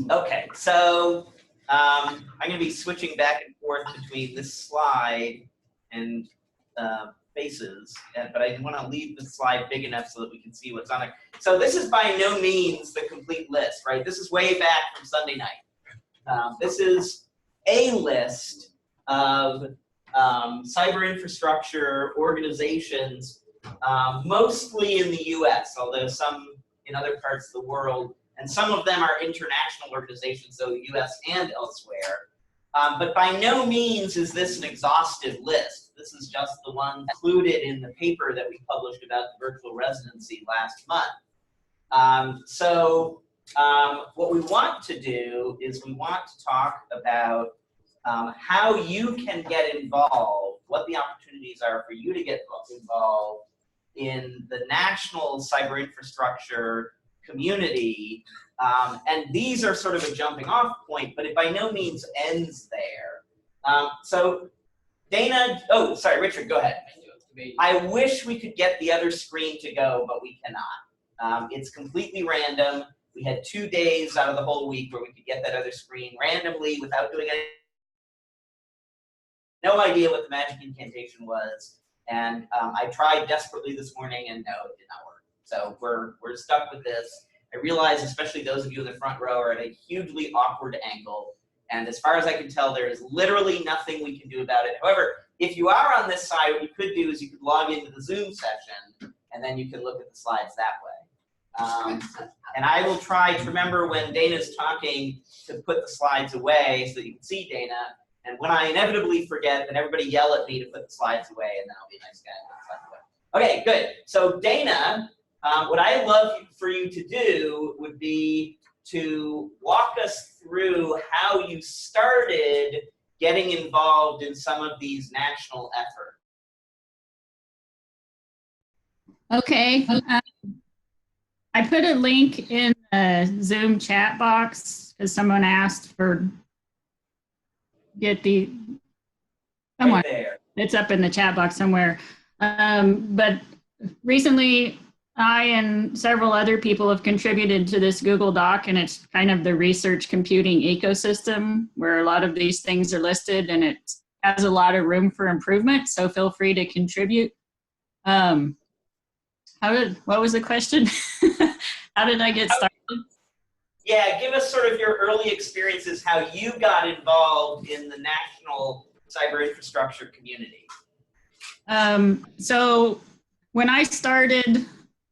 Okay, so I'm going to be switching back and forth between this slide and faces, but I want to leave the slide big enough so that we can see what's on it. So this is by no means the complete list, right? This is way back from Sunday night. This is a list of cyber infrastructure organizations, mostly in the US, although some in other parts of the world, and some of them are international organizations, though US and elsewhere. But by no means is this an exhaustive list. This is just the one included in the paper that we published about the virtual residency last month. What we want to do is we want to talk about how you can get involved, what the opportunities are for you to get involved in the national cyber infrastructure community. And these are sort of a jumping off point, but it by no means ends there. So Dana, oh, sorry, Richard, go ahead. I wish we could get the other screen to go, but we cannot. It's completely random. We had 2 days out of the whole week where we could get that other screen randomly without doing anything. No idea what the magic incantation was. And I tried desperately this morning, and no, it did not work. So we're stuck with this. I realize, especially those of you in the front row, are at a hugely awkward angle. And as far as I can tell, there is literally nothing we can do about it. However, if you are on this side, what you could do is you could log into the Zoom session, and then you can look at the slides that way. And I will try to remember when Dana's talking to put the slides away so that you can see Dana. And when I inevitably forget, then everybody yell at me to put the slides away, and then I'll be a nice guy and put the slides away. Okay, good. So Dana, what I'd love for you to do would be to walk us through how you started getting involved in some of these national efforts. Okay. I put a link in the Zoom chat box because someone asked for somewhere. Right there. It's up in the chat box somewhere. But recently, I and several other people have contributed to this Google Doc, and it's kind of the research computing ecosystem where a lot of these things are listed, and it has a lot of room for improvement, so feel free to contribute. What was the question? How did I get started? Yeah, give us sort of your early experiences, how you got involved in the national cyber infrastructure community. So when I started,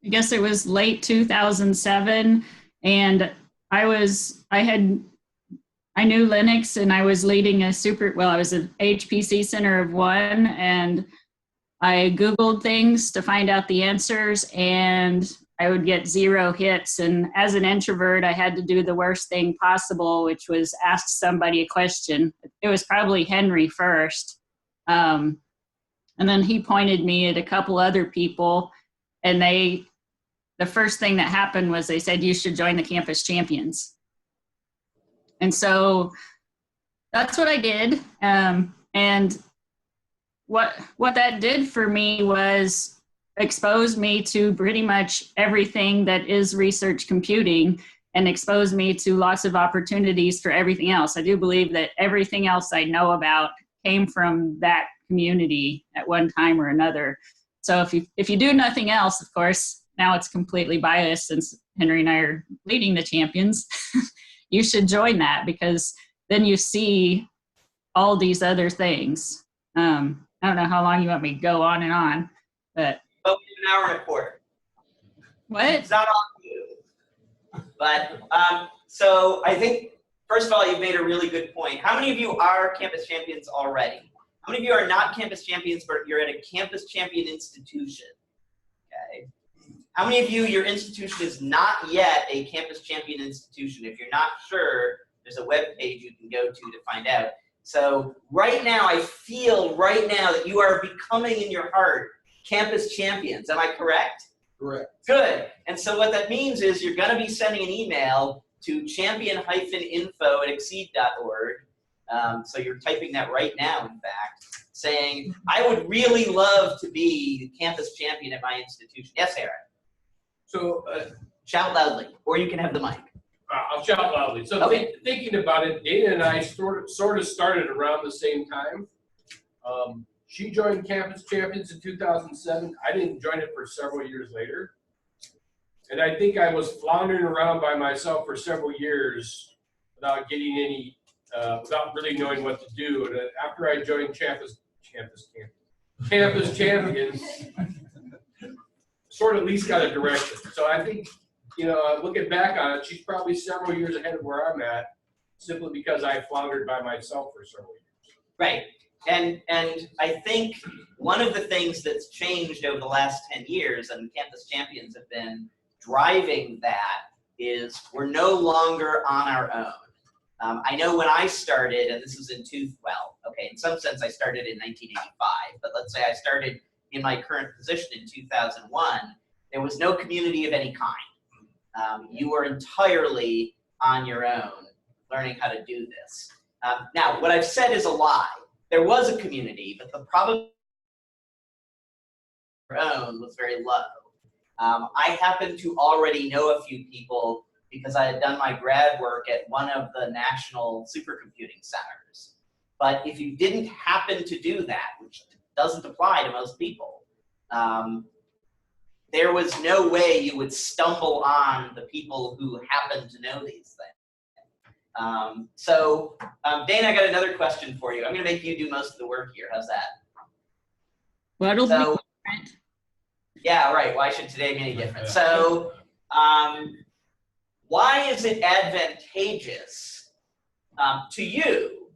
I guess it was late 2007, and I knew Linux, and I was leading I was an HPC Center of One, and I Googled things to find out the answers, and I would get 0 hits. And as an introvert, I had to do the worst thing possible, which was ask somebody a question. It was probably Henry first. And then he pointed me at a couple other people, and the first thing that happened was they said, you should join the Campus Champions. And so that's what I did. And what that did for me was expose me to pretty much everything that is research computing, and expose me to lots of opportunities for everything else. I do believe that everything else I know about came from that community at one time or another. So if you do nothing else, of course, now it's completely biased since Henry and I are leading the champions, you should join that, because then you see all these other things. I don't know how long you want me to go on and on, but. Oh, we have an hour and a quarter. What? It's not on you. But, so I think, first of all, you've made a really good point. How many of you are Campus Champions already? How many of you are not Campus Champions, but you're at a Campus Champion institution? Okay. How many of you, your institution is not yet a Campus Champion institution? If you're not sure, there's a web page you can go to find out. So right now, I feel right now that you are becoming in your heart Campus Champions. Am I correct? Correct. Good. And so what that means is you're going to be sending an email to champion-info@exceed.org. So you're typing that right now, in fact, saying, I would really love to be the Campus Champion at my institution. Yes, Aaron? So shout loudly, or you can have the mic. I'll shout loudly. So Okay. Thinking about it, Dana and I sort of started around the same time. She joined Campus Champions in 2007. I didn't join it for several years later. And I think I was floundering around by myself for several years without getting any, without really knowing what to do. And after I joined Campus Champions, sort of at least got a direction. So I think, looking back on it, she's probably several years ahead of where I'm at, simply because I floundered by myself for several years. Right. And I think one of the things that's changed over the last 10 years, and Campus Champions have been driving that, is we're no longer on our own. I know when I started, and this was in in some sense I started in 1985, but let's say I started in my current position in 2001, there was no community of any kind. You were entirely on your own, learning how to do this. Now, what I've said is a lie. There was a community, but the probability of your own was very low. I happen to already know a few people because I had done my grad work at one of the national supercomputing centers. But if you didn't happen to do that, which doesn't apply to most people, there was no way you would stumble on the people who happen to know these things. Dana, I got another question for you. I'm going to make you do most of the work here. How's that? What'll be different? Yeah, right. Why should today be any different? So, why is it advantageous to you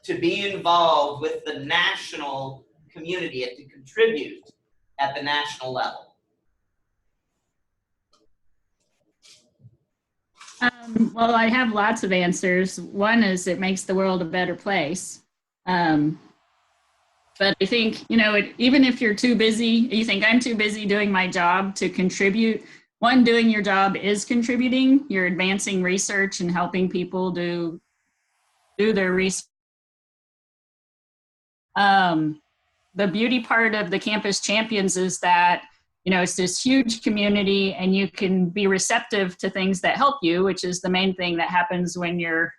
to be involved with the national community and to contribute at the national level? Well, I have lots of answers. One is it makes the world a better place. But I think, even if you're too busy, you think I'm too busy doing my job to contribute. One, doing your job is contributing. You're advancing research and helping people do their research. The beauty part of the Campus Champions is that, it's this huge community and you can be receptive to things that help you, which is the main thing that happens when you're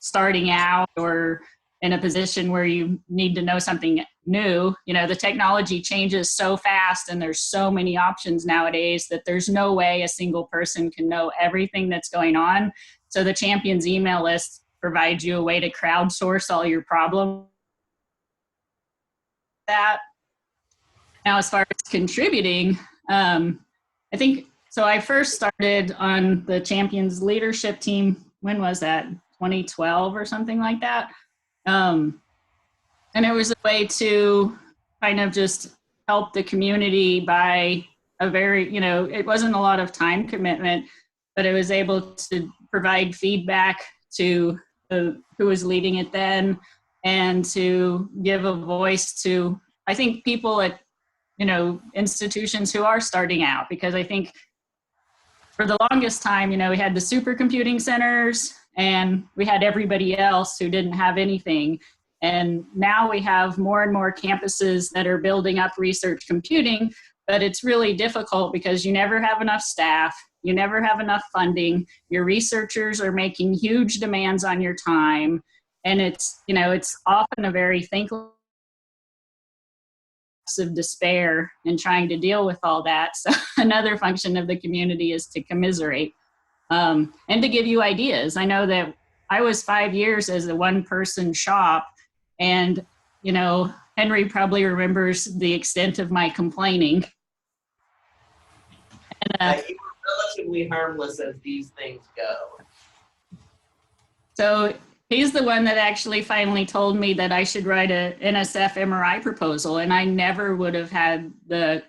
starting out or in a position where you need to know something new. The technology changes so fast and there's so many options nowadays that there's no way a single person can know everything that's going on. So the Champions email list provides you a way to crowdsource all your problems. Now, as far as contributing, I think, so I first started on the Champions leadership team, when was that, 2012 or something like that? And it was a way to kind of just help the community by a very, it wasn't a lot of time commitment, but it was able to provide feedback to who was leading it then and to give a voice to, I think, people at institutions who are starting out, because I think for the longest time, we had the supercomputing centers and we had everybody else who didn't have anything. And now we have more and more campuses that are building up research computing, but it's really difficult because you never have enough staff, you never have enough funding, your researchers are making huge demands on your time, and it's often a very thankless of despair in trying to deal with all that. So another function of the community is to commiserate and to give you ideas. I know that I was 5 years as a one-person shop, and Henry probably remembers the extent of my complaining. And, you were relatively harmless as these things go. So he's the one that actually finally told me that I should write a NSF MRI proposal, and I never would have had the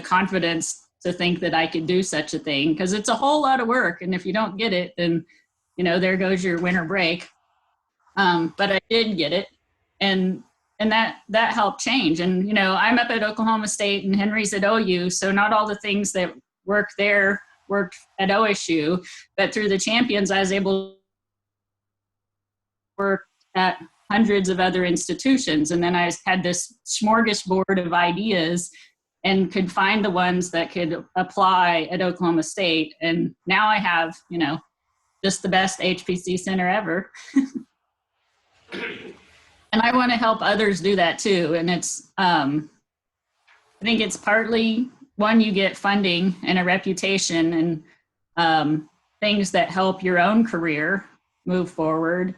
confidence to think that I could do such a thing, because it's a whole lot of work, and if you don't get it, then there goes your winter break. But I did get it, and that helped change. And I'm up at Oklahoma State, and Henry's at OU, so not all the things that work there worked at OSU, but through the Champions, I was able to work at hundreds of other institutions. And then I had this smorgasbord of ideas and could find the ones that could apply at Oklahoma State. And now I have, just the best HPC center ever. And I want to help others do that too. And it's, I think it's partly, one, you get funding and a reputation and things that help your own career move forward.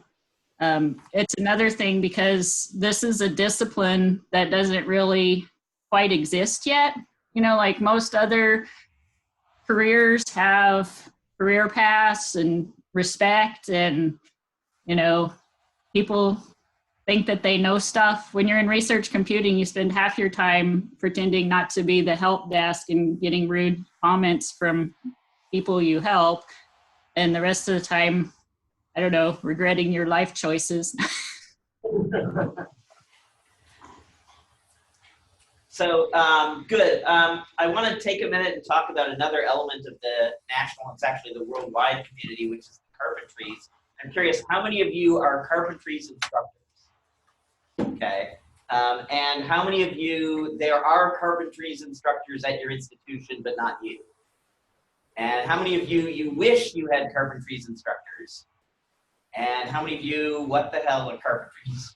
It's another thing because this is a discipline that doesn't really quite exist yet. You know, like most other careers have career paths and respect, and, you know, people think that they know stuff. When you're in research computing, you spend half your time pretending not to be the help desk and getting rude comments from people you help. And the rest of the time, I don't know, regretting your life choices. So good. I want to take a minute and talk about another element of the national, it's actually the worldwide community, which is the carpentries. I'm curious, how many of you are carpentries instructors? Okay. And how many of you, there are carpentries instructors at your institution, but not you? And how many of you wish you had carpentries instructors? And how many of you, what the hell are carpentries?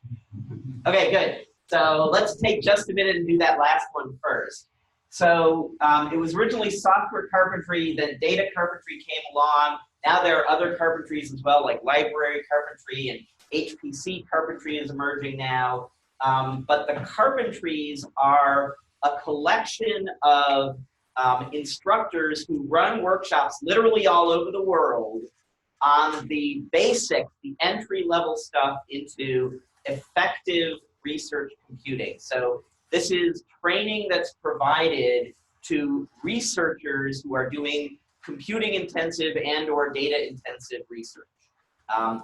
Okay, good. So let's take just a minute and do that last one first. So it was originally software carpentry, then data carpentry came along. Now there are other carpentries as well, like library carpentry, and HPC carpentry is emerging now. But the carpentries are a collection of instructors who run workshops literally all over the world on the basic, the entry-level stuff into effective research computing. So this is training that's provided to researchers who are doing computing intensive and or data intensive research.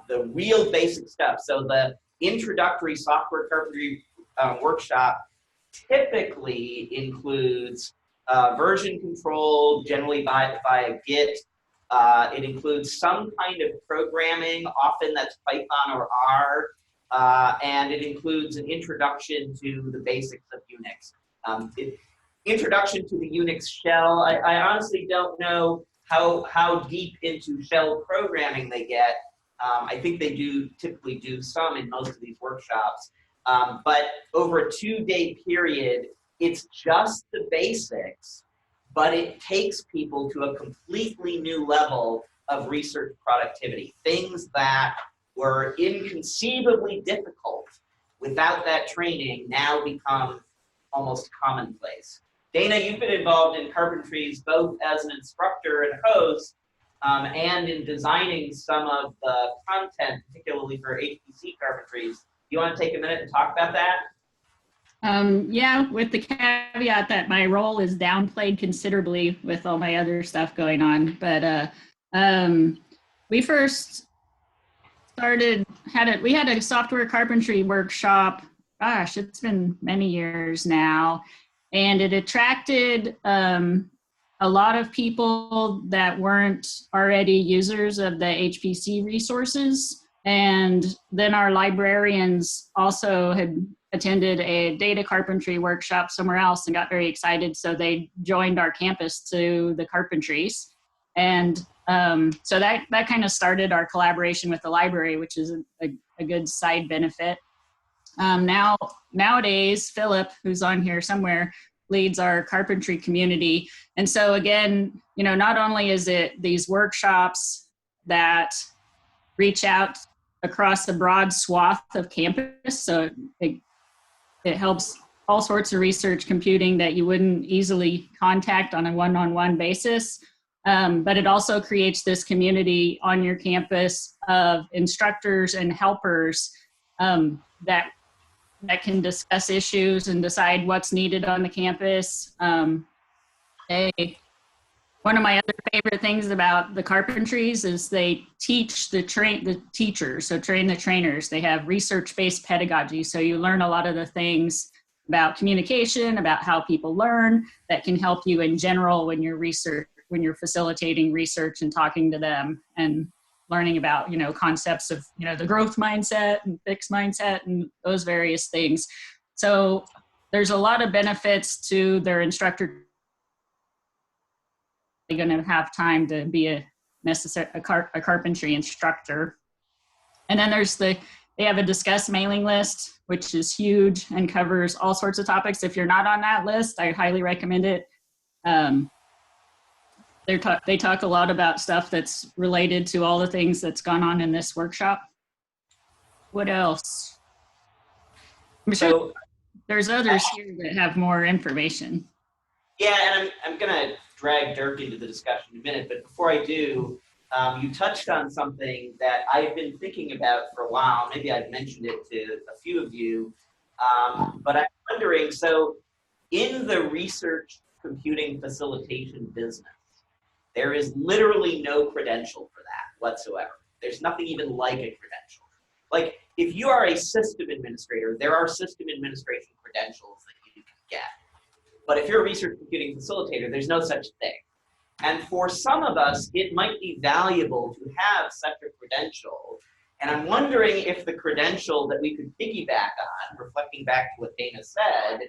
The real basic stuff. So the introductory software carpentry workshop typically includes version control, generally via Git. It includes some kind of programming, often that's Python or R, and it includes an introduction to the basics of Unix. Introduction to the Unix shell, I honestly don't know how deep into shell programming they get. I think they typically do some in most of these workshops. But over a 2-day period, it's just the basics, but it takes people to a completely new level of research productivity. Things that were inconceivably difficult without that training now become almost commonplace. Dana, you've been involved in carpentries both as an instructor and host, and in designing some of the content, particularly for HPC carpentries. Do you want to take a minute and talk about that? Yeah, with the caveat that my role is downplayed considerably with all my other stuff going on. But we first started, we had a software carpentry workshop. Gosh, it's been many years now. And it attracted a lot of people that weren't already users of the HPC resources. And then our librarians also had attended a data carpentry workshop somewhere else and got very excited. So they joined our campus to the carpentries. And so that kind of started our collaboration with the library, which is a good side benefit. Nowadays, Philip, who's on here somewhere, leads our carpentry community. And so again, you know, not only is it these workshops that reach out across a broad swath of campus, so it helps all sorts of research computing that you wouldn't easily contact on a one-on-one basis, but it also creates this community on your campus of instructors and helpers that can discuss issues and decide what's needed on the campus. One of my other favorite things about the carpentries is they teach the teachers, so train the trainers. They have research-based pedagogy, so you learn a lot of the things about communication, about how people learn, that can help you in general when you're facilitating research and talking to them and learning about, you know, concepts of, you know, the growth mindset and fixed mindset and those various things. So there's a lot of benefits to their instructor. They're going to have time to be a carpentry instructor. And then there's they have a discuss mailing list, which is huge and covers all sorts of topics. If you're not on that list, I highly recommend it. They talk a lot about stuff that's related to all the things that's gone on in this workshop. What else? I'm sure there's others here that have more information. Yeah, and I'm gonna drag Dirk into the discussion in a minute, but before I do, you touched on something that I've been thinking about for a while. Maybe I've mentioned it to a few of you, but I'm wondering, so in the research computing facilitation business, there is literally no credential for that whatsoever. There's nothing even like a credential. Like, if you are a system administrator, there are system administration credentials that you can get. But if you're a research computing facilitator, there's no such thing. And for some of us, it might be valuable to have such a credential. And I'm wondering if the credential that we could piggyback on, reflecting back to what Dana said,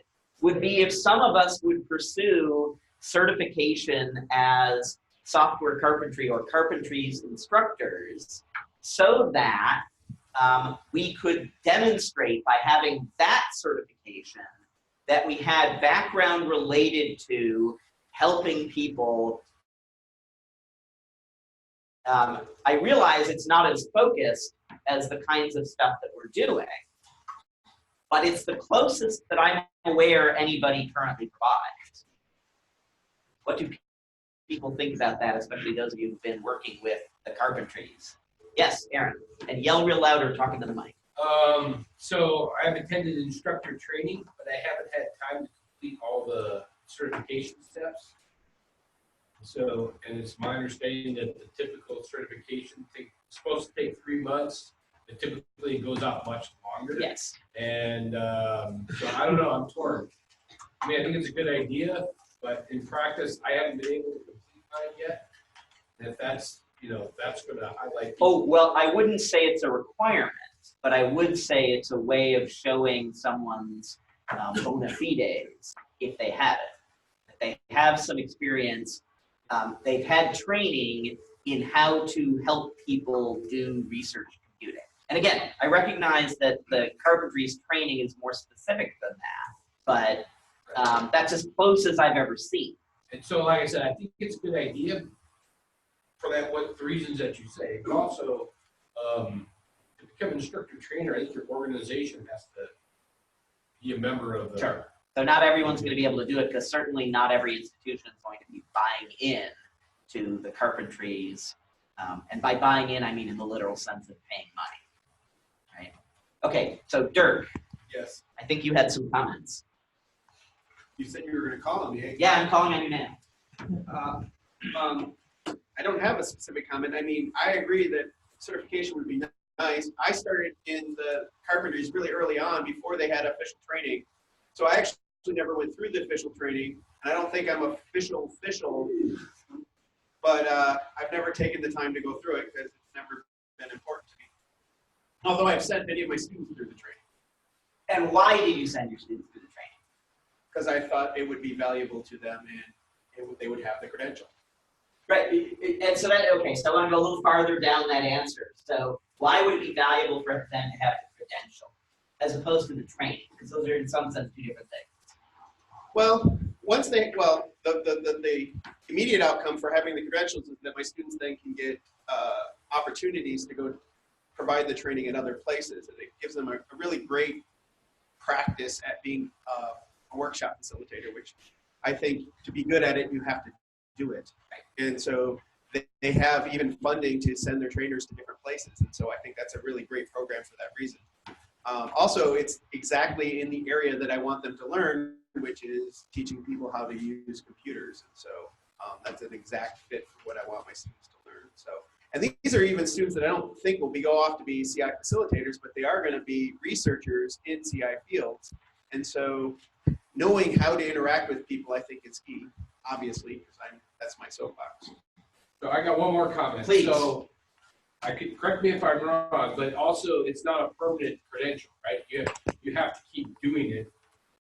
would be if some of us would pursue certification as software carpentry or carpentry's instructors, so that we could demonstrate by having that certification that we had background related to helping people. I realize it's not as focused as the kinds of stuff that we're doing, but it's the closest that I'm aware anybody currently provides. What do people think about that, especially those of you who've been working with the carpentries? Yes, Aaron, and yell real loud or talk into the mic. So I've attended instructor training, but I haven't had time to complete all the certification steps. So, and it's my understanding that the typical certification is supposed to take 3 months. It typically goes out much longer. Yes. And so I don't know, I'm torn. I mean, I think it's a good idea, but in practice, I haven't been able to complete mine yet. And if that's, that's going to highlight. Oh, well, I wouldn't say it's a requirement, but I would say it's a way of showing someone's bona fides if they have it. If they have some experience, they've had training in how to help people do research computing. And again, I recognize that the carpentry's training is more specific than that, but that's as close as I've ever seen. And so, like I said, I think it's a good idea for that, the reasons that you say, but also to become an instructor trainer, I think your organization has to be a member of the. Sure. So not everyone's going to be able to do it, because certainly not every institution is going to be buying in to the carpentries. And by buying in, I mean in the literal sense of paying money. Right? Okay, so Dirk. Yes. I think you had some comments. You said you were going to call on me. Yeah, I'm calling on you now. I don't have a specific comment. I mean, I agree that certification would be nice. I started in the carpentries really early on before they had official training. So I actually never went through the official training, and I don't think I'm official, but I've never taken the time to go through it because it's never been important to me. Although I've sent many of my students through the training. And why did you send your students through the training? Because I thought it would be valuable to them and they would have the credential. Right, and so okay, so I want to go a little farther down that answer. So why would it be valuable for them to have the credential as opposed to the training? Because those are in some sense two different things. Well, the immediate outcome for having the credentials is that my students then can get opportunities to go provide the training in other places. And it gives them a really great practice at being a workshop facilitator, which I think to be good at it, you have to do it. And so they have even funding to send their trainers to different places. And so I think that's a really great program for that reason. Also, it's exactly in the area that I want them to learn, which is teaching people how to use computers. And so that's an exact fit for what I want my students to learn. So, and these are even students that I don't think will go off to be CI facilitators, but they are going to be researchers in CI fields. And so knowing how to interact with people, I think is key, obviously, because that's my soapbox. So I got one more comment. Please. So I could, correct me if I'm wrong, but also it's not a permanent credential, right? You have to keep doing it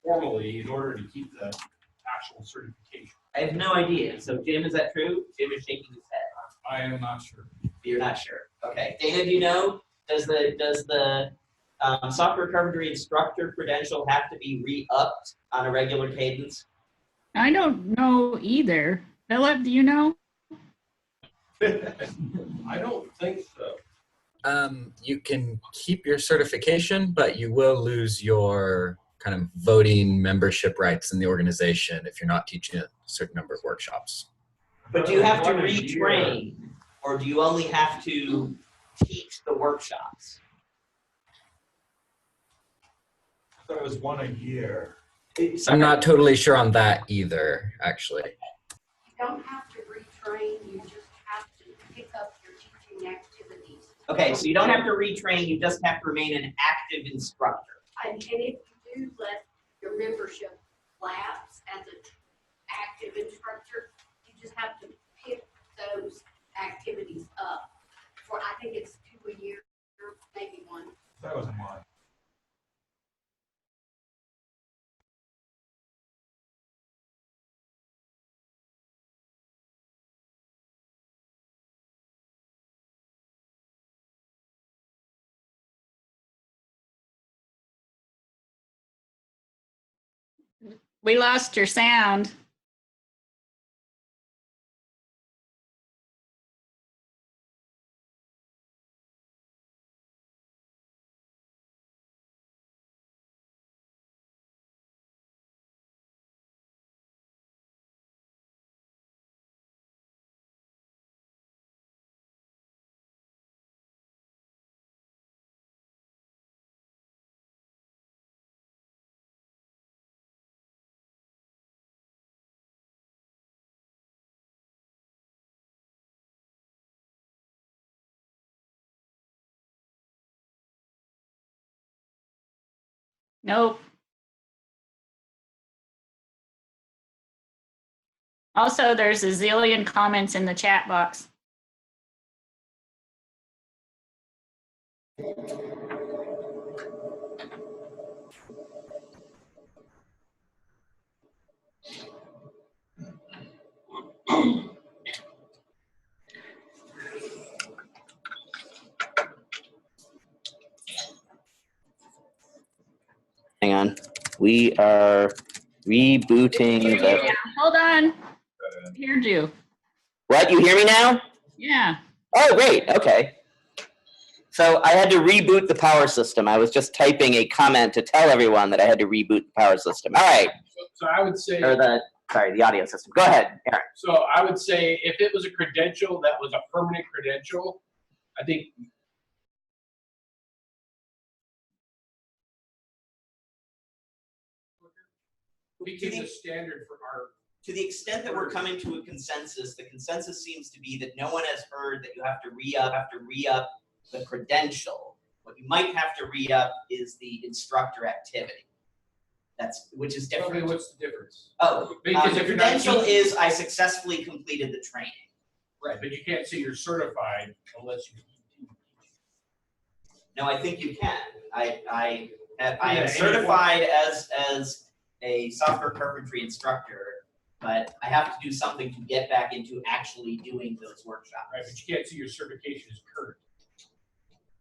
formally in order to keep the actual certification. I have no idea. So Jim, is that true? Jim is shaking his head. I am not sure. You're not sure. Okay. Dana, do you know? Does the software carpentry instructor credential have to be re-upped on a regular cadence? I don't know either. Philip, do you know? I don't think so. You can keep your certification, but you will lose your kind of voting membership rights in the organization if you're not teaching a certain number of workshops. But do you have to retrain, or do you only have to teach the workshops? I thought it was 1 a year. I'm not totally sure on that either, actually. You don't have to retrain, you just have to pick up your teaching activities. Okay, so you don't have to retrain, you just have to remain an active instructor. And if you do let your membership lapse as an active instructor, you just have to pick those activities up. For, I think it's 2 a year, maybe 1. That was a month. We lost your sound. Nope. Also, there's a zillion comments in the chat box. Hang on. We are rebooting the. Yeah, hold on. Heard you. What? You hear me now? Yeah. Oh, great. Okay. So I had to reboot the power system. I was just typing a comment to tell everyone that I had to reboot the power system. All right. So I would say, Or the audio system. Go ahead, Aaron. so I would say if it was a credential that was a permanent credential, I think became the standard for our. To the extent that we're coming to a consensus, the consensus seems to be that no one has heard that you have to re-up the credential. What you might have to re-up is the instructor activity. Which is different. Okay, what's the difference? Oh, Because the if you're not credential teaching- is I successfully completed the training. Right, but you can't say you're certified unless you. No, I think you can. I Yeah, am any certified as a software carpentry instructor, but I have to do something to get back into actually doing those workshops. Right, but you can't say your certification is current.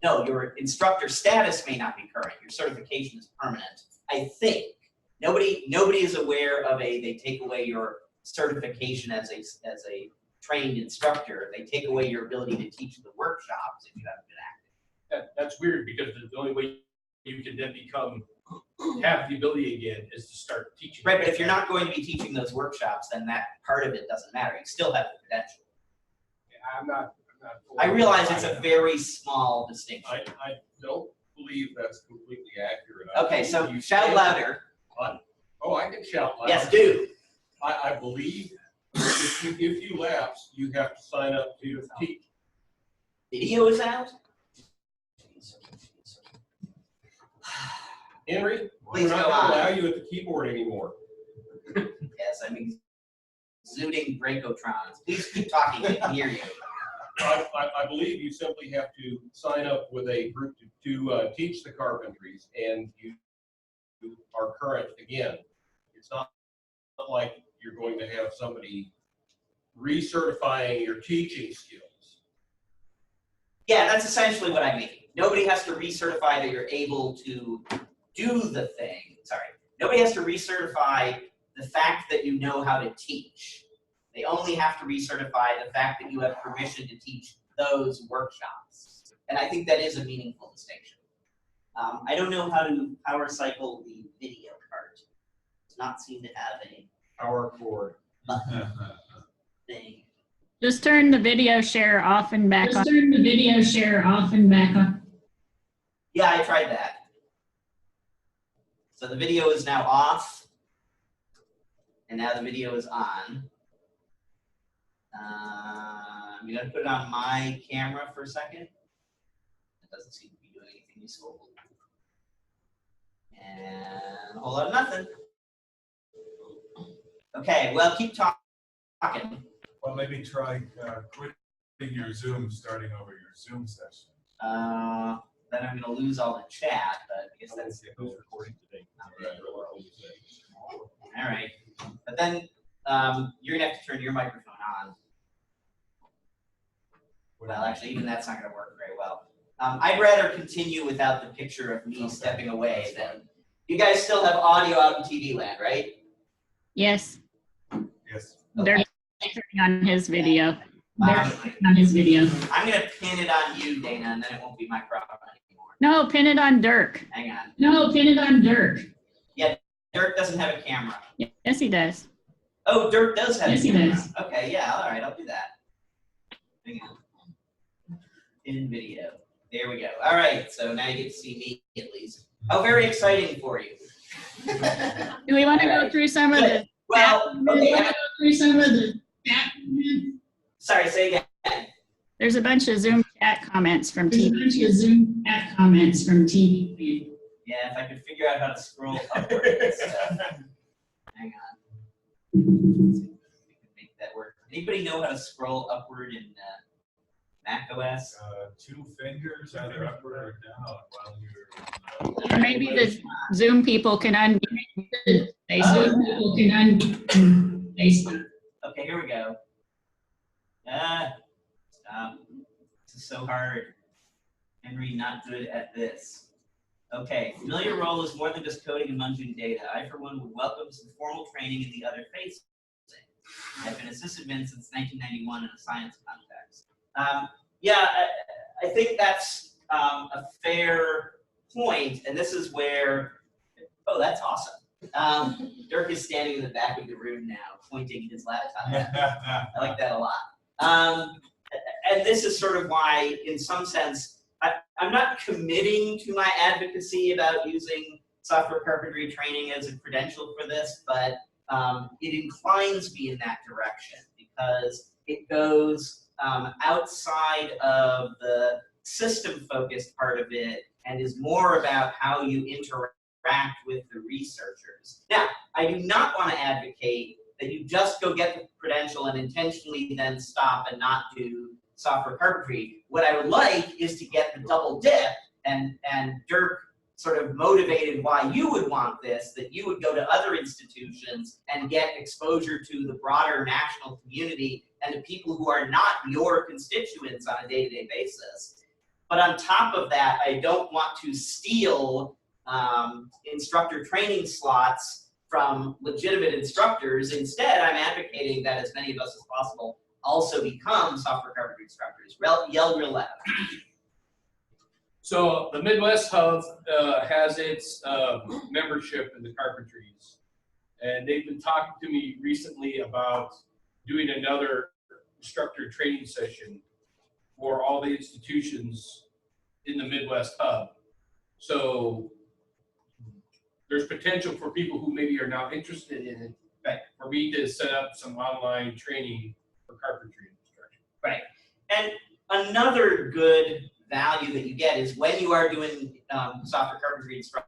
No, your instructor status may not be current. Your certification is permanent. I think nobody is aware of they take away your certification as a trained instructor. They take away your ability to teach the workshops if you haven't been active. That's weird because the only way you can then have the ability again is to start teaching. Right, but if you're not going to be teaching those workshops, then that part of it doesn't matter. You still have the credential. I'm not. I realize it's a very small distinction. I don't believe that's completely accurate. Okay, so shout louder. Oh, I can shout loud. Yes, do. I believe if you lapse, you have to sign up to teach. Video is out? Henry, Please we're not go going on. to allow you at the keyboard anymore. Yes, I'm exuding Brankotrons. Please keep talking, I can hear you. I believe you simply have to sign up with a group to teach the carpentries, and you are current again. It's not like you're going to have somebody recertifying your teaching skills. Yeah, that's essentially what I mean. Nobody has to recertify that you're able to do the thing. Sorry. Nobody has to recertify the fact that you know how to teach. They only have to recertify the fact that you have permission to teach those workshops. And I think that is a meaningful distinction. I don't know how to power cycle the video card. It does not seem to have a Power cord. thing. Just turn the video share off and back on. Turn the video share off and back on. Yeah, I tried that. So the video is now off. And now the video is on. I'm going to put it on my camera for a second. It doesn't seem to be doing anything useful. And a whole lot of nothing. Okay, well, keep talking. Well, maybe try quitting your Zoom, starting over your Zoom session. Then I'm going to lose all the chat, but I guess that's Who's recording today? all right. But then you're going to have to turn your microphone on. Well, actually, even that's not going to work very well. I'd rather continue without the picture of me stepping away than. You guys still have audio out in TV land, right? Yes, Yes. they're turning on his video. Um, On his video. I'm going to pin it on you, Dana, and then it won't be my problem anymore. No, pin it on Dirk. Hang on. No, pin it on Dirk. Dirk doesn't have a camera. Yes, he does. Oh, Dirk does have Yes, a he camera. does. Okay, yeah, all right, I'll do that. Hang on. In video. There we go. All right, so now you get to see me at least. Oh, very exciting for you. Do we want to All go right. through some of the? Well, okay, Through some of the sorry, say again. There's a bunch of Zoom chat comments from There's a TV. bunch of Zoom chat comments from TV. Yeah, if I could figure out how to scroll upward and stuff. Hang on. Let's see if we can make that work. Anybody know how to scroll upward in Mac OS? 2 fingers, either upward or down, while you're. Or maybe the Zoom people can unmute. They Oh. Zoom people can unmute. Okay, here we go. Stop. This is so hard. Henry, not good at this. Okay, familiar role is more than just coding and munging data. I, for one, would welcome some formal training in the other facing. I've been a sysadmin since 1991 in a science context. Yeah, I think that's a fair point, and this is where, oh, that's awesome. Dirk is standing in the back of the room now, pointing his laptop at me. I like that a lot. And this is sort of why, in some sense, I'm not committing to my advocacy about using software carpentry training as a credential for this, but it inclines me in that direction because it goes outside of the system-focused part of it and is more about how you interact with the researchers. Now, I do not want to advocate that you just go get the credential and intentionally then stop and not do software carpentry. What I would like is to get the double dip, and Dirk sort of motivated why you would want this, that you would go to other institutions and get exposure to the broader national community and to people who are not your constituents on a day-to-day basis. But on top of that, I don't want to steal instructor training slots from legitimate instructors. Instead, I'm advocating that as many of us as possible also become software carpentry instructors. Yell real loud. So the Midwest Hub has its membership in the carpentries, and they've been talking to me recently about doing another instructor training session for all the institutions in the Midwest Hub. So there's potential for people who maybe are now interested in it, right, for me to set up some online training for carpentry instruction. Right. And another good value that you get is when you are doing software carpentry instruction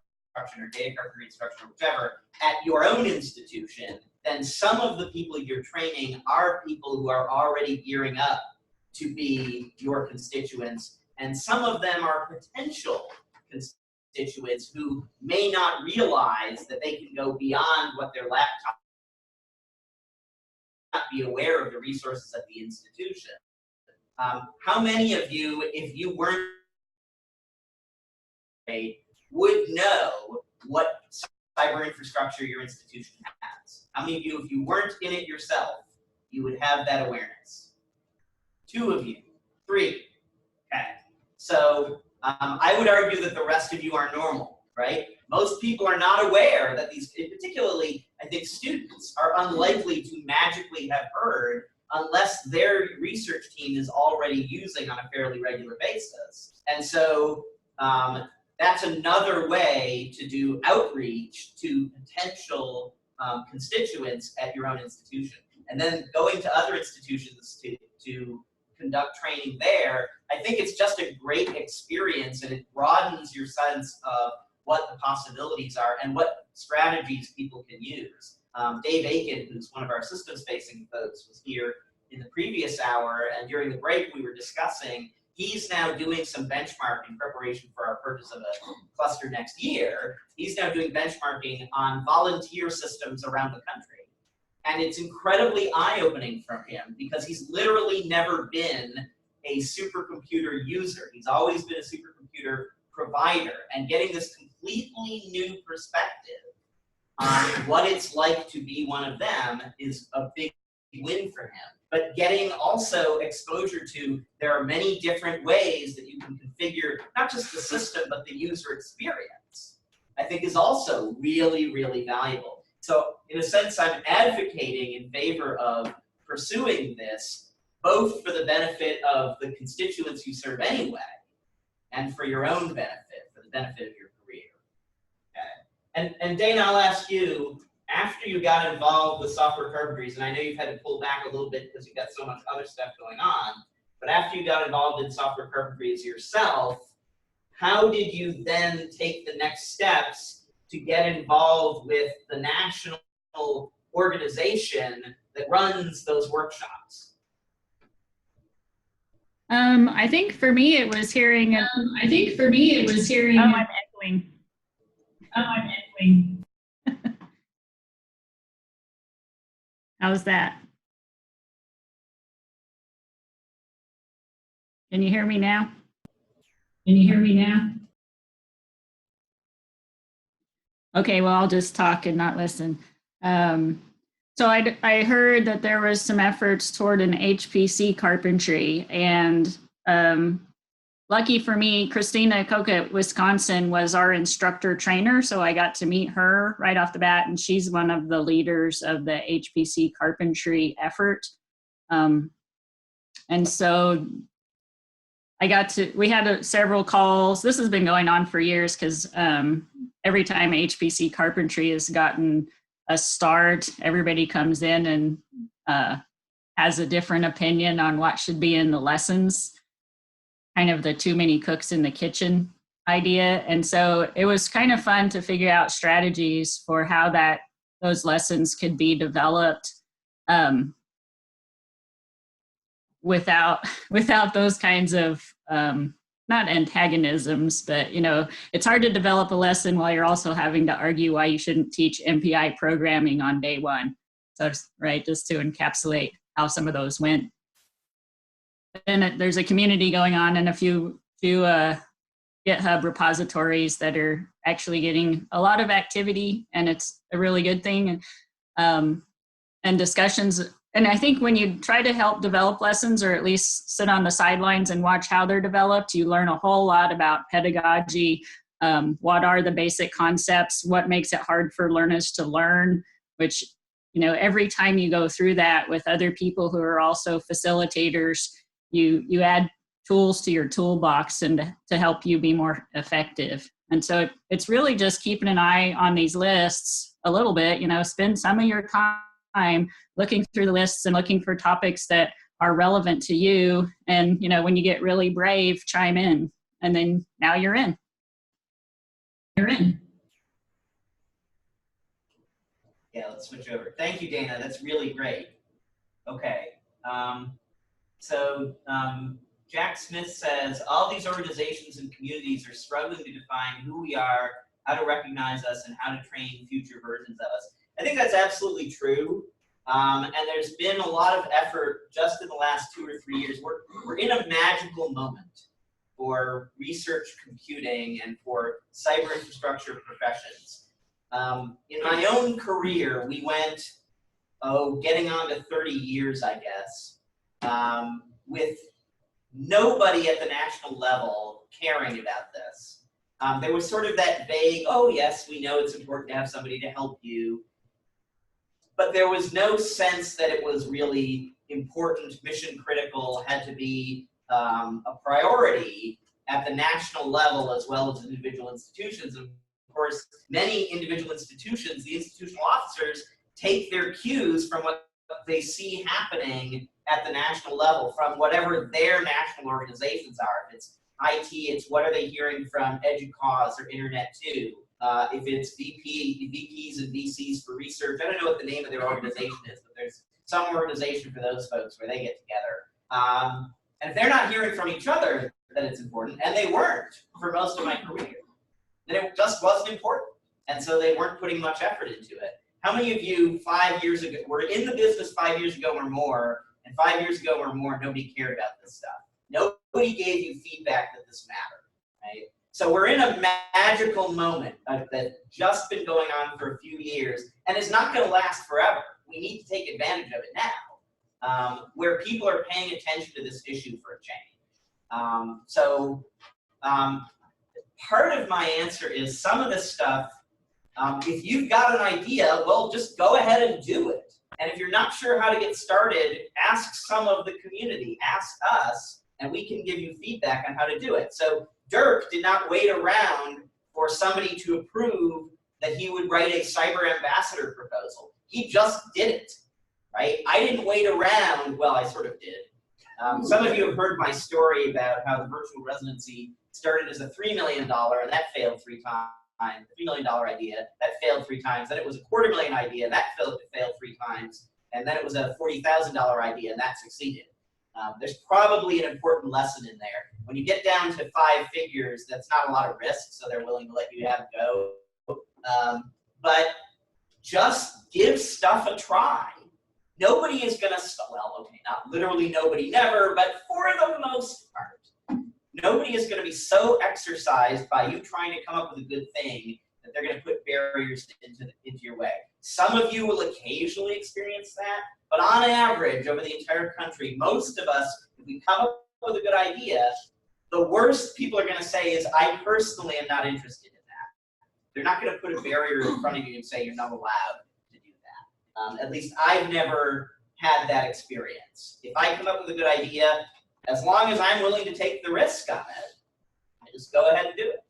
or data carpentry instruction or whichever at your own institution, then some of the people you're training are people who are already gearing up to be your constituents, and some of them are potential constituents who may not realize that they can go beyond what their laptop, not be aware of the resources at the institution. how many of you, if you weren't, would know what cyber infrastructure your institution has? How many of you, if you weren't in it yourself, you would have that awareness? 2 of you, 3. Okay. So I would argue that the rest of you are normal, right? Most people are not aware that these, particularly I think students, are unlikely to magically have heard unless their research team is already using on a fairly regular basis. And so that's another way to do outreach to potential constituents at your own institution. And then going to other institutions to conduct training there, I think it's just a great experience, and it broadens your sense of what the possibilities are and what strategies people can use. Dave Aiken, who's one of our systems-facing folks, was here in the previous hour, and during the break we were discussing, he's now doing some benchmarking in preparation for our purchase of a cluster next year. He's now doing benchmarking on volunteer systems around the country. And it's incredibly eye-opening for him because he's literally never been a supercomputer user. He's always been a supercomputer provider, and getting this completely new perspective on what it's like to be one of them is a big win for him. But getting also exposure to, there are many different ways that you can configure not just the system, but the user experience, I think is also really, really valuable. So in a sense, I'm advocating in favor of pursuing this, both for the benefit of the constituents you serve anyway, and for your own benefit, for the benefit of your career. Okay. And Dana, I'll ask you, after you got involved with software carpentries, and I know you've had to pull back a little bit because you've got so much other stuff going on, but after you got involved in software carpentries yourself, how did you then take the next steps to get involved with the national organization that runs those workshops? I think for me it was hearing. Oh, I'm echoing. How's that? Can you hear me now? Okay, well, I'll just talk and not listen. So I heard that there was some efforts toward an HPC carpentry, and lucky for me, Christina Koch at Wisconsin was our instructor trainer, so I got to meet her right off the bat, and she's one of the leaders of the HPC carpentry effort. And so we had several calls. This has been going on for years because every time HPC carpentry has gotten a start, everybody comes in and has a different opinion on what should be in the lessons, kind of the too many cooks in the kitchen idea. And so it was kind of fun to figure out strategies for how those lessons could be developed without those kinds of not antagonisms, but it's hard to develop a lesson while you're also having to argue why you shouldn't teach MPI programming on day one. So just to encapsulate how some of those went. And there's a community going on and a few GitHub repositories that are actually getting a lot of activity, and it's a really good thing. And discussions. And I think when you try to help develop lessons, or at least sit on the sidelines and watch how they're developed, you learn a whole lot about pedagogy. What are the basic concepts? What makes it hard for learners to learn? Which, every time you go through that with other people who are also facilitators, you add tools to your toolbox and to help you be more effective. And so it's really just keeping an eye on these lists a little bit. Spend some of your time looking through the lists and looking for topics that are relevant to you. And, when you get really brave, chime in. And then now you're in. Yeah, let's switch over. Thank you, Dana. That's really great. Okay. Jack Smith says, all these organizations and communities are struggling to define who we are, how to recognize us, and how to train future versions of us. I think that's absolutely true. And there's been a lot of effort just in the last 2 or 3 years. We're in a magical moment for research computing and for cyber infrastructure professions. In my own career, we went, getting on to 30 years, I guess, with nobody at the national level caring about this. There was sort of that vague, oh yes, we know it's important to have somebody to help you, but there was no sense that it was really important, mission critical, had to be a priority at the national level as well as individual institutions. And of course, many individual institutions, the institutional officers take their cues from what they see happening at the national level, from whatever their national organizations are. If it's IT, it's what are they hearing from EDUCAUSE or Internet 2. If it's VPs and VCs for research, I don't know what the name of their organization is, but there's some organization for those folks where they get together. And if they're not hearing from each other that it's important, and they weren't for most of my career, then it just wasn't important. And so they weren't putting much effort into it. How many of you 5 years ago, were in the business 5 years ago or more, and 5 years ago or more, nobody cared about this stuff? Nobody gave you feedback that this mattered, right? So we're in a magical moment that's just been going on for a few years, and it's not going to last forever. We need to take advantage of it now, where people are paying attention to this issue for a change. Part of my answer is some of this stuff, if you've got an idea, well, just go ahead and do it. And if you're not sure how to get started, ask some of the community, ask us, and we can give you feedback on how to do it. So Dirk did not wait around for somebody to approve that he would write a cyber ambassador proposal. He just did it, right? I didn't wait around. Well, I sort of did. Some of you have heard my story about how the virtual residency started as a $3 million, and that failed 3 times. $3 million idea, that failed 3 times. Then it was a $250,000 idea, and that failed 3 times. And then it was a $40,000 idea, and that succeeded. There's probably an important lesson in there. When you get down to 5 figures, that's not a lot of risk, so they're willing to let you have it go. But just give stuff a try. Nobody is going to, well, okay, not literally nobody, never, but for the most part, nobody is going to be so exercised by you trying to come up with a good thing that they're going to put barriers into your way. Some of you will occasionally experience that, but on average, over the entire country, most of us, if we come up with a good idea, the worst people are going to say is, I personally am not interested in that. They're not going to put a barrier in front of you and say you're not allowed to do that. At least I've never had that experience. If I come up with a good idea, as long as I'm willing to take the risk on it, I just go ahead and do it,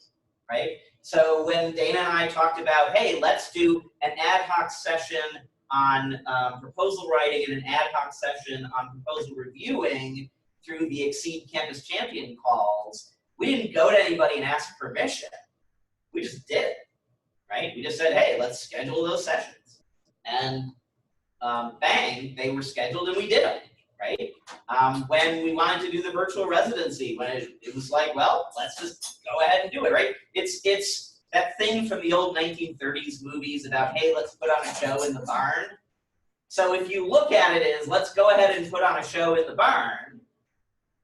right? So when Dana and I talked about, hey, let's do an ad hoc session on proposal writing and an ad hoc session on proposal reviewing through the Exceed Campus Champion calls, we didn't go to anybody and ask permission. We just did it, right? We just said, hey, let's schedule those sessions. And bang, they were scheduled and we did them. Right? When we wanted to do the virtual residency, when it was like, well, let's just go ahead and do it, right? It's that thing from the old 1930s movies about, hey, let's put on a show in the barn. So if you look at it as, let's go ahead and put on a show in the barn,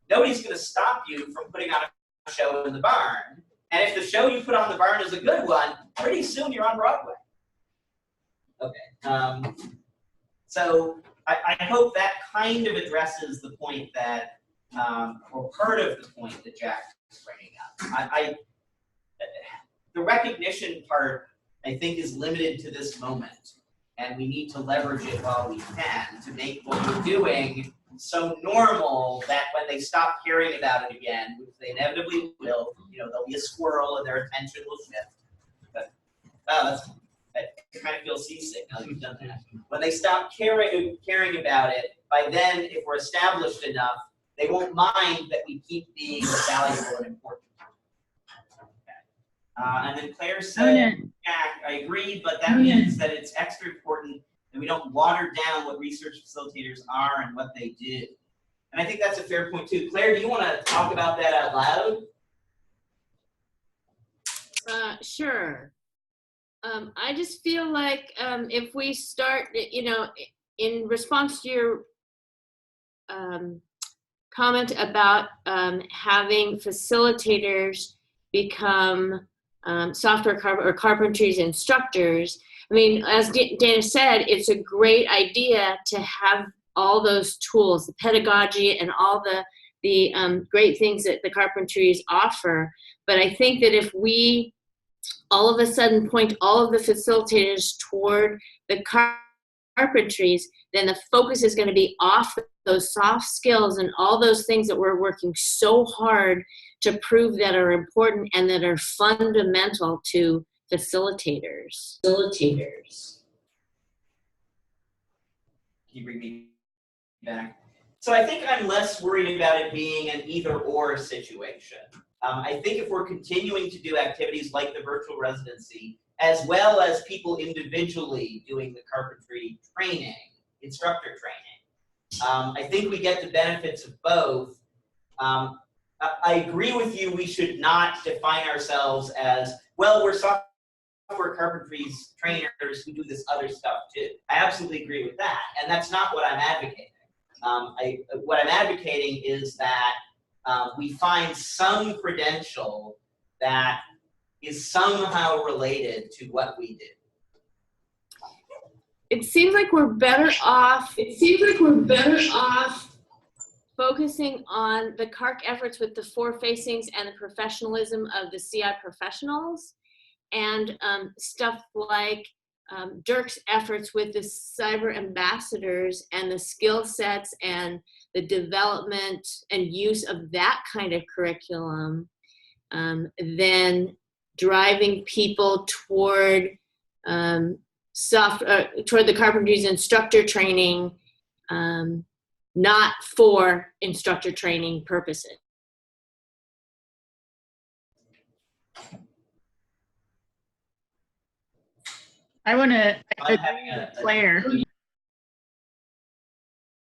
nobody's going to stop you from putting on a show in the barn. And if the show you put on the barn is a good one, pretty soon you're on Broadway. Okay. So I hope that kind of addresses the point that, or part of the point that Jack is bringing up. The recognition part, I think, is limited to this moment, and we need to leverage it while we can to make what we're doing so normal that when they stop caring about it again, which they inevitably will, there'll be a squirrel and their attention will shift. But, I kind of feel seasick now that you've done that. When they stop caring about it, by then, if we're established enough, they won't mind that we keep being valuable and important. Okay. And then Claire said, Jack, I agree, but that means that it's extra important that we don't water down what research facilitators are and what they do. And I think that's a fair point too. Claire, do you want to talk about that out loud? Sure. I just feel like if we start, in response to your comment about having facilitators become software or carpentry instructors, I mean, as Dana said, it's a great idea to have all those tools, the pedagogy and all the great things that the carpentries offer. But I think that if we all of a sudden point all of the facilitators toward the carpentries, then the focus is going to be off those soft skills and all those things that we're working so hard to prove that are important and that are fundamental to facilitators. Can you bring me back? So I think I'm less worried about it being an either-or situation. I think if we're continuing to do activities like the virtual residency, as well as people individually doing the carpentry training, instructor training, I think we get the benefits of both. I agree with you, we should not define ourselves as, well, we're software carpentries trainers who do this other stuff too. I absolutely agree with that, and that's not what I'm advocating. What I'm advocating is that we find some credential that is somehow related to what we do. It seems like we're better off. Focusing on the CARC efforts with the four facings and the professionalism of the CI professionals, and stuff like Dirk's efforts with the cyber ambassadors and the skill sets and the development and use of that kind of curriculum, then driving people toward toward the carpentry's instructor training, not for instructor training purposes. I want to I'm having a Claire.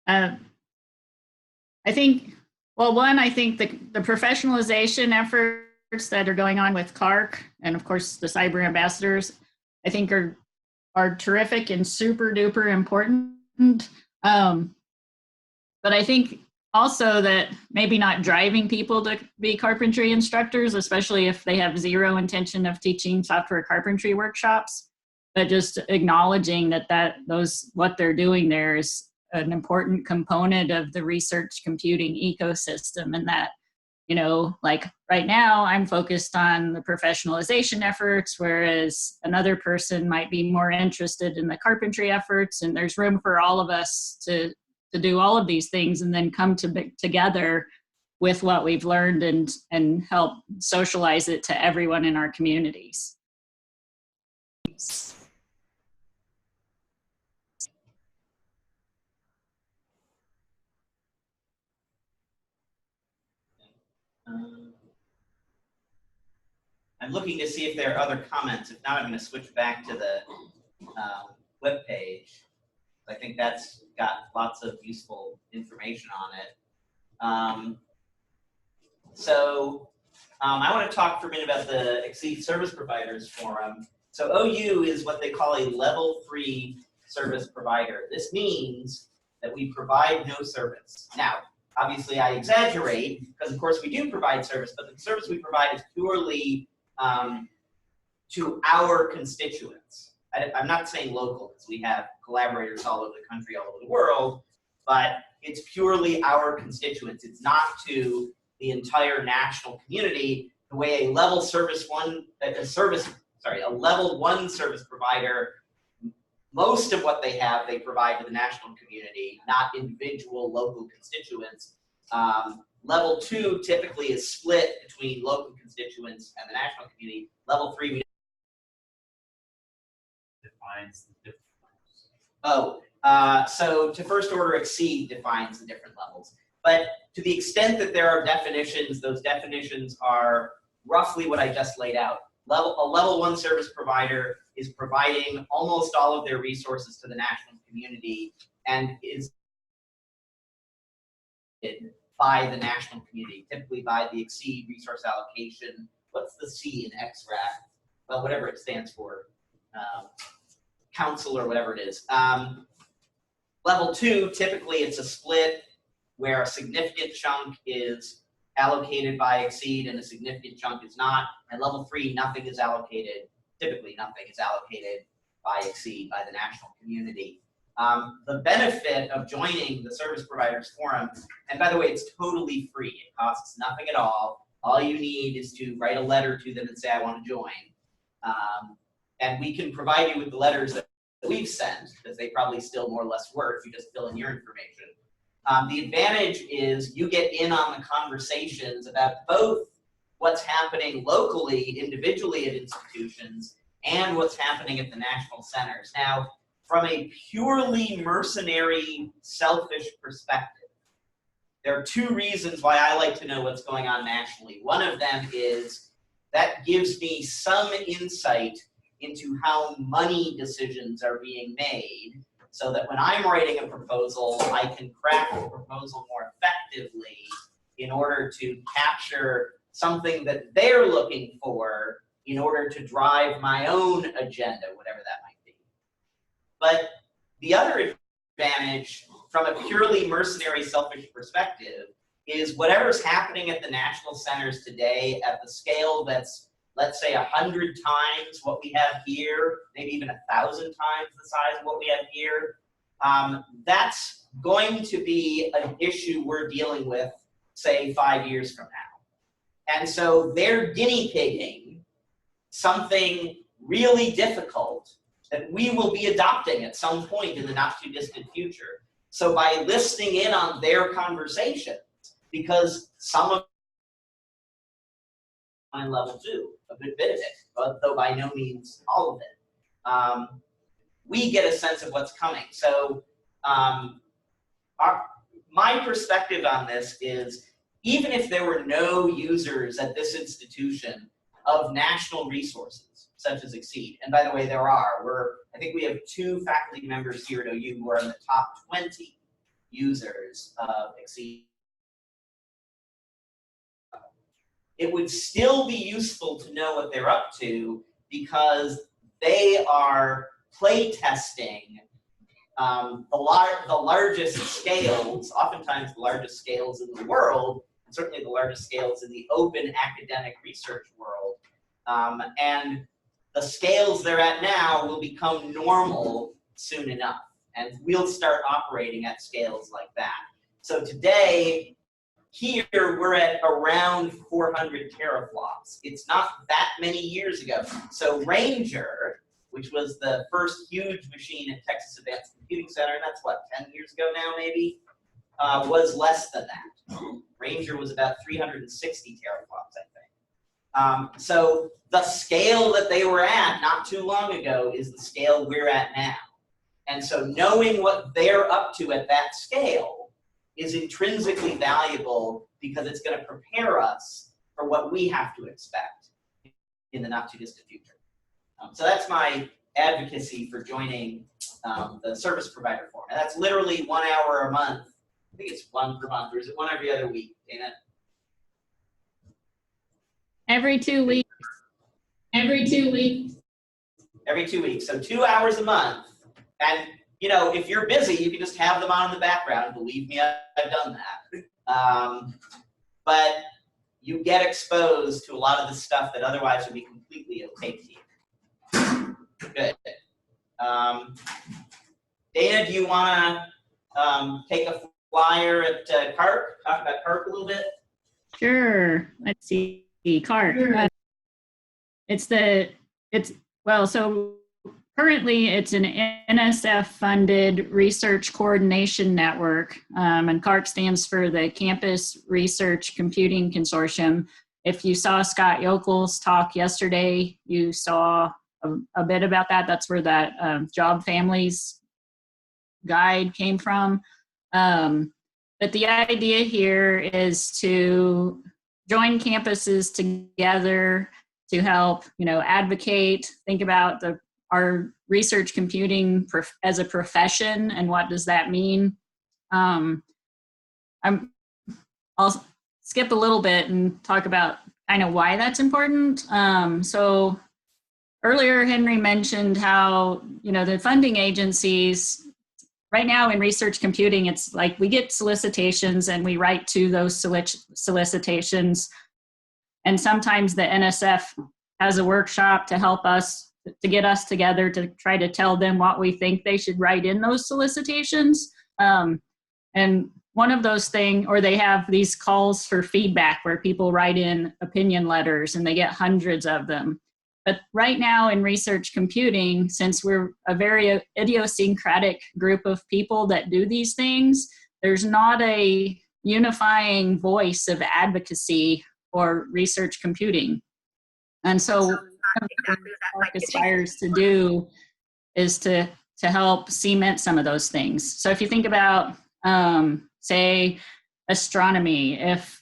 I think, well, one, I think the professionalization efforts that are going on with CARC and of course the cyber ambassadors, I think are terrific and super duper important. But I think also that maybe not driving people to be carpentry instructors, especially if they have zero intention of teaching software carpentry workshops, but just acknowledging that what they're doing there is an important component of the research computing ecosystem, and that, you know, like right now I'm focused on the professionalization efforts, whereas another person might be more interested in the carpentry efforts, and there's room for all of us to do all of these things and then come together with what we've learned and help socialize it to everyone in our communities. I'm looking to see if there are other comments. If not, I'm going to switch back to the web page. I think that's got lots of useful information on it. I want to talk for a minute about the Exceed Service Providers Forum. So OU is what they call a level 3 service provider. This means that we provide no service. Now, obviously I exaggerate because of course we do provide service, but the service we provide is purely to our constituents. I'm not saying local because we have collaborators all over the country, all over the world, but it's purely our constituents. It's not to the entire national community the way a level 1 service provider, most of what they have, they provide to the national community, not individual local constituents. Level 2 typically is split between local constituents and the national community. Level 3, we defines the different levels. So to first order exceed defines the different levels. But to the extent that there are definitions, those definitions are roughly what I just laid out. A level 1 service provider is providing almost all of their resources to the national community and is by the national community, typically by the Exceed resource allocation. What's the C in XRAC? Well, whatever it stands for, council or whatever it is. Level 2, typically it's a split where a significant chunk is allocated by Exceed and a significant chunk is not. And level 3, nothing is allocated. Typically, nothing is allocated by Exceed, by the national community. The benefit of joining the Service Providers Forum, and by the way, it's totally free. It costs nothing at all. All you need is to write a letter to them and say, I want to join. And we can provide you with the letters that we've sent, because they probably still more or less work. You just fill in your information. The advantage is you get in on the conversations about both what's happening locally, individually at institutions, and what's happening at the national centers. Now, from a purely mercenary, selfish perspective, there are 2 reasons why I like to know what's going on nationally. One of them is that gives me some insight into how money decisions are being made, so that when I'm writing a proposal, I can craft the proposal more effectively in order to capture something that they're looking for in order to drive my own agenda, whatever that might be. But the other advantage from a purely mercenary, selfish perspective is whatever's happening at the national centers today at the scale that's, let's say, 100 times what we have here, maybe even 1,000 times the size of what we have here, that's going to be an issue we're dealing with, say, 5 years from now. And so they're guinea pigging something really difficult that we will be adopting at some point in the not too distant future. So by listening in on their conversations, because some of on level 2, a good bit of it, but though by no means all of it, we get a sense of what's coming. So my perspective on this is, even if there were no users at this institution of national resources, such as Exceed, and by the way, there are, I think we have 2 faculty members here at OU who are in the top 20 users of Exceed. It would still be useful to know what they're up to, because they are play testing the largest scales, oftentimes the largest scales in the world, and certainly the largest scales in the open academic research world. And the scales they're at now will become normal soon enough, and we'll start operating at scales like that. So today, here we're at around 400 teraflops. It's not that many years ago. So Ranger, which was the first huge machine at Texas Advanced Computing Center, and that's what, 10 years ago now maybe, was less than that. Ranger was about 360 teraflops, I think. So the scale that they were at not too long ago is the scale we're at now. And so knowing what they're up to at that scale is intrinsically valuable, because it's going to prepare us for what we have to expect in the not too distant future. So that's my advocacy for joining the Service Provider Forum. And that's literally 1 hour a month. I think it's 1 per month, or is it 1 every other week, Dana? Every 2 weeks. Every 2 weeks. Every 2 weeks, so 2 hours a month. And you know, if you're busy, you can just have them on in the background. Believe me, I've done that. But you get exposed to a lot of the stuff that otherwise would be completely opaque to you. Good. Dana, do you want to take a flyer at CARP? Talk about CARP a little bit? Sure. Let's see. CARP. Sure. So currently, it's an NSF-funded research coordination network, and CARC stands for the Campus Research Computing Consortium. If you saw Scott Yokel's talk yesterday, you saw a bit about that. That's where that Job Families guide came from. But the idea here is to join campuses together to help, advocate, think about our research computing as a profession, and what does that mean? I'll skip a little bit and talk about kind of why that's important. So earlier, Henry mentioned how, the funding agencies right now in research computing, it's like we get solicitations and we write to those solicitations. And sometimes the NSF has a workshop to help us, to get us together to try to tell them what we think they should write in those solicitations. And one of those things, or they have these calls for feedback where people write in opinion letters and they get hundreds of them. But right now in research computing, since we're a very idiosyncratic group of people that do these things, there's not a unifying voice of advocacy for research computing. And so what ARC aspires to do is to help cement some of those things. So if you think about, say, astronomy, if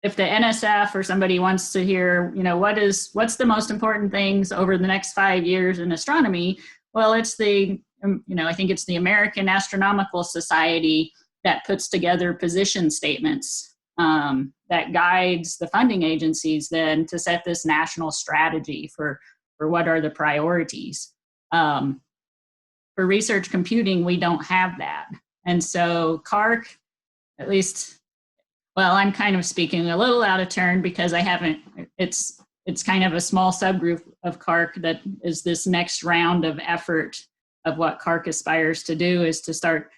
the NSF or somebody wants to hear, you know, what's the most important things over the next 5 years in astronomy? Well, it's the, you know, I think it's the American Astronomical Society that puts together position statements that guides the funding agencies then to set this national strategy for what are the priorities. For research computing, we don't have that. And so CARC, at least, well, I'm kind of speaking a little out of turn because I haven't, it's kind of a small subgroup of CARC that is this next round of effort of what CARC aspires to do is to start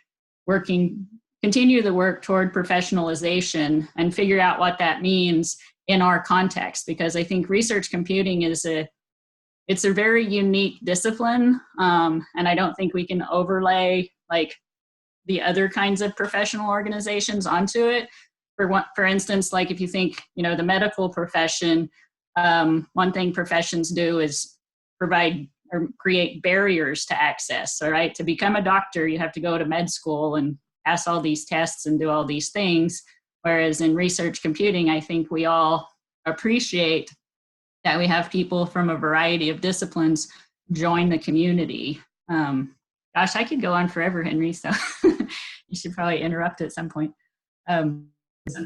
working, continue the work toward professionalization and figure out what that means in our context, because I think research computing is it's a very unique discipline, and I don't think we can overlay like the other kinds of professional organizations onto it. For instance, like if you think, you know, the medical profession, one thing professions do is provide or create barriers to access. All right, to become a doctor, you have to go to med school and pass all these tests and do all these things. Whereas in research computing, I think we all appreciate that we have people from a variety of disciplines join the community. Gosh, I could go on forever, Henry, so you should probably interrupt at some point. But it's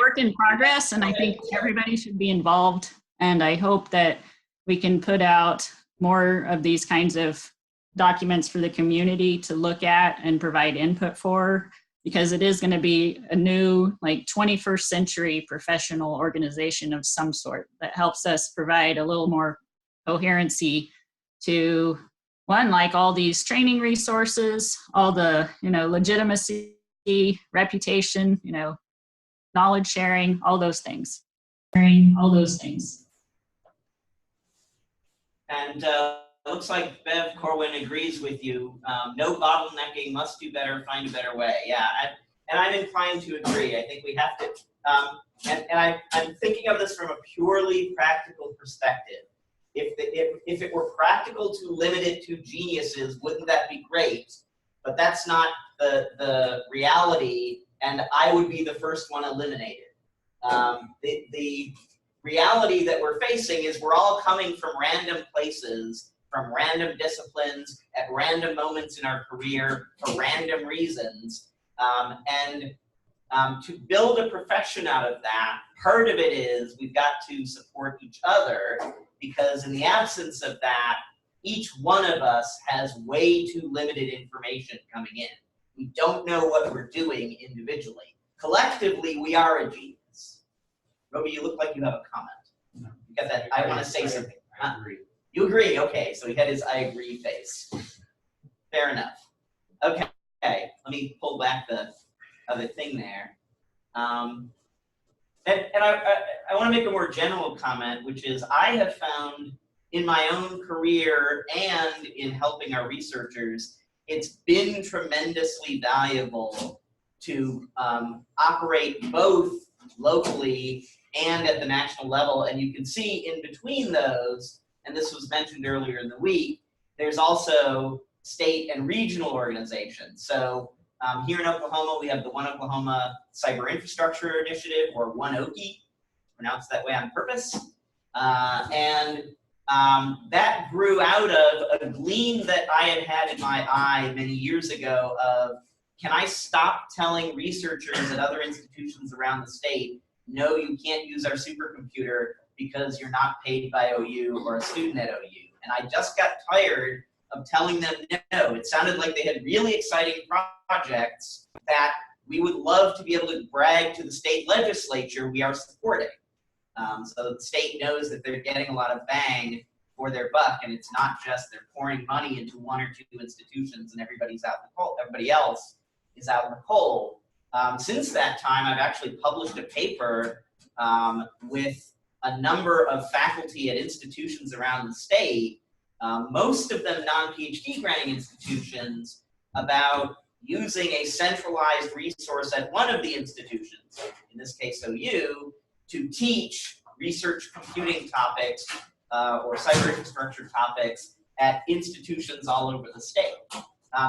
work in progress, and I think everybody should be involved. And I hope that we can put out more of these kinds of documents for the community to look at and provide input for, because it is going to be a new, like 21st century professional organization of some sort that helps us provide a little more coherency to, one, like all these training resources, all the, you know, legitimacy, reputation, you know, knowledge sharing, all those things. And looks like Bev Corwin agrees with you. No bottlenecking, must do better, find a better way. Yeah, and I'm inclined to agree. I think we have to, I'm thinking of this from a purely practical perspective. If it were practical to limit it to geniuses, wouldn't that be great? But that's not the reality, and I would be the first one eliminated. The reality that we're facing is we're all coming from random places, from random disciplines, at random moments in our career, for random reasons. To build a profession out of that, part of it is we've got to support each other, because in the absence of that, each one of us has way too limited information coming in. We don't know what we're doing individually. Collectively, we are a genius. Roby, you look like you have a comment. You got that, I want to say something. I agree. You agree, okay, so he had his I agree face. Fair enough. Okay, let me pull back the other thing there. And I want to make a more general comment, which is I have found in my own career and in helping our researchers, it's been tremendously valuable to operate both locally and at the national level. And you can see in between those, and this was mentioned earlier in the week, there's also state and regional organizations. So here in Oklahoma, we have the One Oklahoma Cyber Infrastructure Initiative, or One OKI, pronounced that way on purpose. That grew out of a gleam that I had in my eye many years ago of, can I stop telling researchers at other institutions around the state, no, you can't use our supercomputer because you're not paid by OU or a student at OU. And I just got tired of telling them no. It sounded like they had really exciting projects that we would love to be able to brag to the state legislature we are supporting. So that the state knows that they're getting a lot of bang for their buck, and it's not just they're pouring money into one or two institutions and everybody's out in the cold, everybody else is out in the cold. Since that time, I've actually published a paper with a number of faculty at institutions around the state, most of them non-PhD granting institutions, about using a centralized resource at one of the institutions, in this case OU, to teach research computing topics or cyber infrastructure topics at institutions all over the state.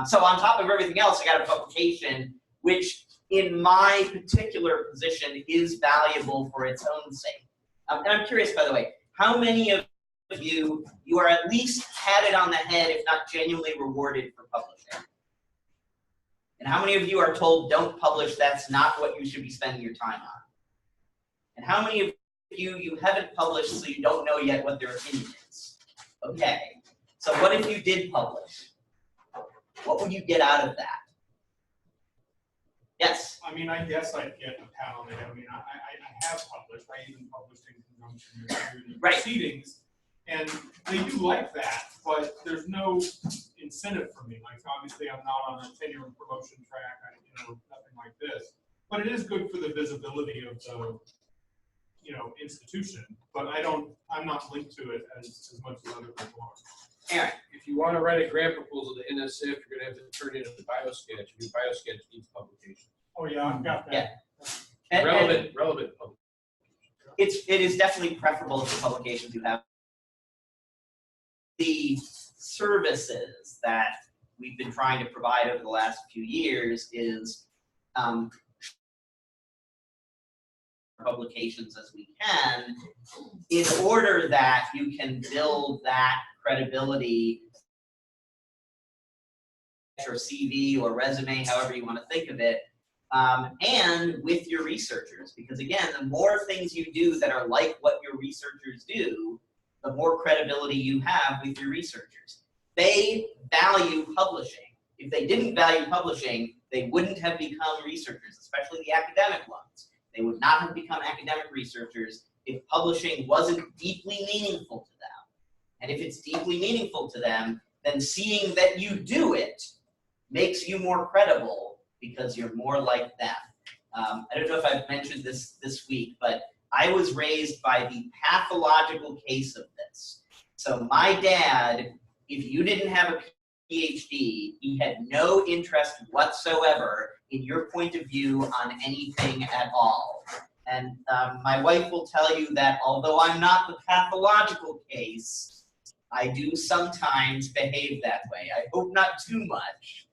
So on top of everything else, I got a publication which in my particular position is valuable for its own sake. And I'm curious, by the way, how many of you are at least patted on the head, if not genuinely rewarded for publishing? And how many of you are told, don't publish, that's not what you should be spending your time on? And how many of you haven't published, so you don't know yet what their opinion is? Okay, so what if you did publish? What would you get out of that? Yes? I mean, I guess I'd get a pat on the head. I mean, I have published. I even published in conjunction with Right. proceedings. And they do like that, but there's no incentive for me. Like, obviously, I'm not on a tenure and promotion track, nothing like this. But it is good for the visibility of the, institution. But I'm not linked to it as much as other people are. Aaron? If you want to write a grant proposal to NSF, you're going to have to turn in a biosketch. Your biosketch needs publication. Oh, yeah, I've got that. Yeah. Relevant publication. It is definitely preferable to publications who have the services that we've been trying to provide over the last few years is publications as we can, in order that you can build that credibility or CV or resume, however you want to think of it, and with your researchers. Because again, the more things you do that are like what your researchers do, the more credibility you have with your researchers. They value publishing. If they didn't value publishing, they wouldn't have become researchers, especially the academic ones. They would not have become academic researchers if publishing wasn't deeply meaningful to them. And if it's deeply meaningful to them, then seeing that you do it makes you more credible because you're more like them. I don't know if I've mentioned this week, but I was raised by the pathological case of this. So my dad, if you didn't have a PhD, he had no interest whatsoever in your point of view on anything at all. And my wife will tell you that although I'm not the pathological case, I do sometimes behave that way. I hope not too much,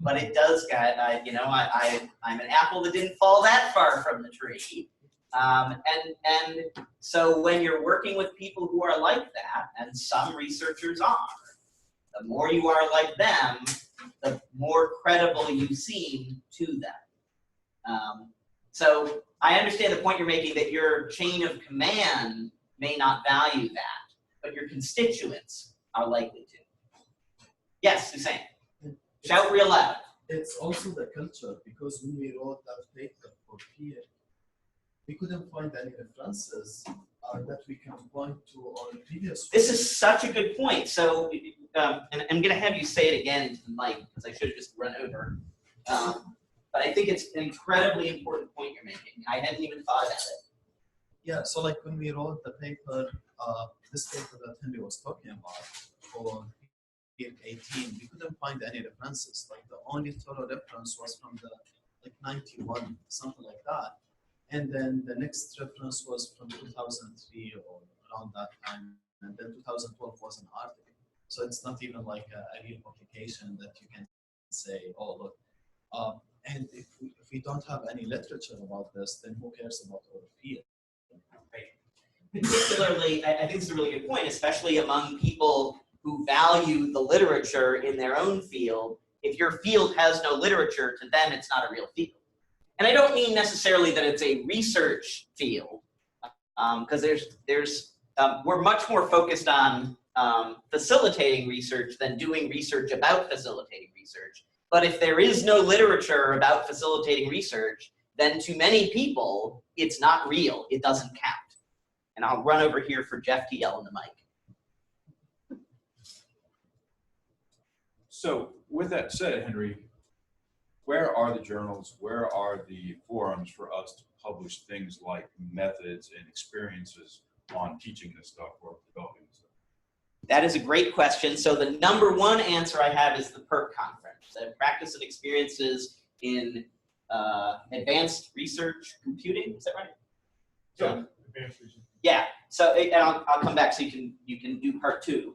but it does, I'm an apple that didn't fall that far from the tree. And so when you're working with people who are like that, and some researchers are, the more you are like them, the more credible you seem to them. So I understand the point you're making that your chain of command may not value that, but your constituents are likely to. Yes, Suzanne. Shout real loud. It's also the culture, because when we wrote that paper for peer, we couldn't find any references that we can point to on previous. This is such a good point. So, and I'm going to have you say it again to the mic because I should have just run over. But I think it's an incredibly important point you're making. I hadn't even thought about it. Yeah, so like when we wrote the paper, this paper that Henry was talking about for peer 18, we couldn't find any references. Like the only thorough reference was from the 91, something like that. And then the next reference was from 2003 or around that time. And then 2012 was an article. So it's not even like a real publication that you can say, oh, look. And if we don't have any literature about this, then who cares about our field? Particularly, I think this is a really good point, especially among people who value the literature in their own field. If your field has no literature, to them it's not a real field. And I don't mean necessarily that it's a research field, because we're much more focused on facilitating research than doing research about facilitating research. But if there is no literature about facilitating research, then to many people, it's not real. It doesn't count. And I'll run over here for Jeff to yell in the mic. So with that said, Henry, where are the journals? Where are the forums for us to publish things like methods and experiences on teaching this stuff or developing this stuff? That is a great question. So the number one answer I have is the PERC conference, the Practice and Experiences in Advanced Research Computing. Is that right? Yeah, advanced research. Yeah. So and I'll come back so you can do part two.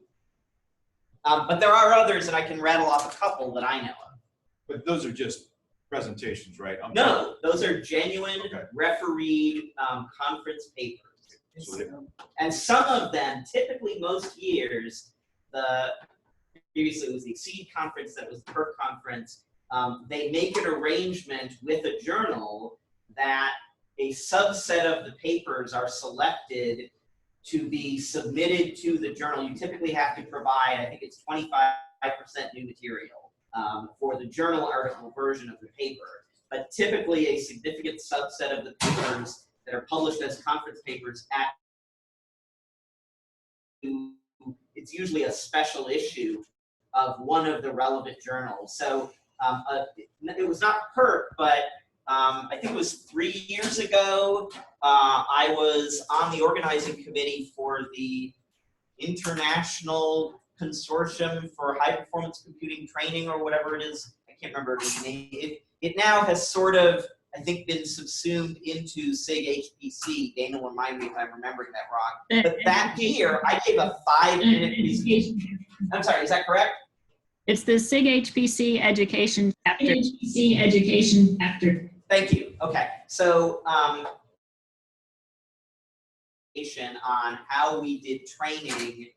But there are others, and I can rattle off a couple that I know of. But those are just presentations, right? No, those are genuine Okay. refereed conference papers. So And some of them, typically most years, previously it was the Exceed conference, that was the PERC conference, they make an arrangement with a journal that a subset of the papers are selected to be submitted to the journal. You typically have to provide, I think it's 25% new material for the journal article version of the paper. But typically a significant subset of the papers that are published as conference papers it's usually a special issue of one of the relevant journals. So it was not PERC, but I think it was 3 years ago, I was on the organizing committee for the International Consortium for High Performance Computing Training, or whatever it is. I can't remember its name. It now has sort of, I think, been subsumed into SIG HPC. Dana will remind me if I'm remembering that wrong. But that year, I gave a 5-minute presentation. I'm sorry, is that correct? It's the SIG HPC education chapter. HPC education chapter. Thank you. Okay, so on how we did training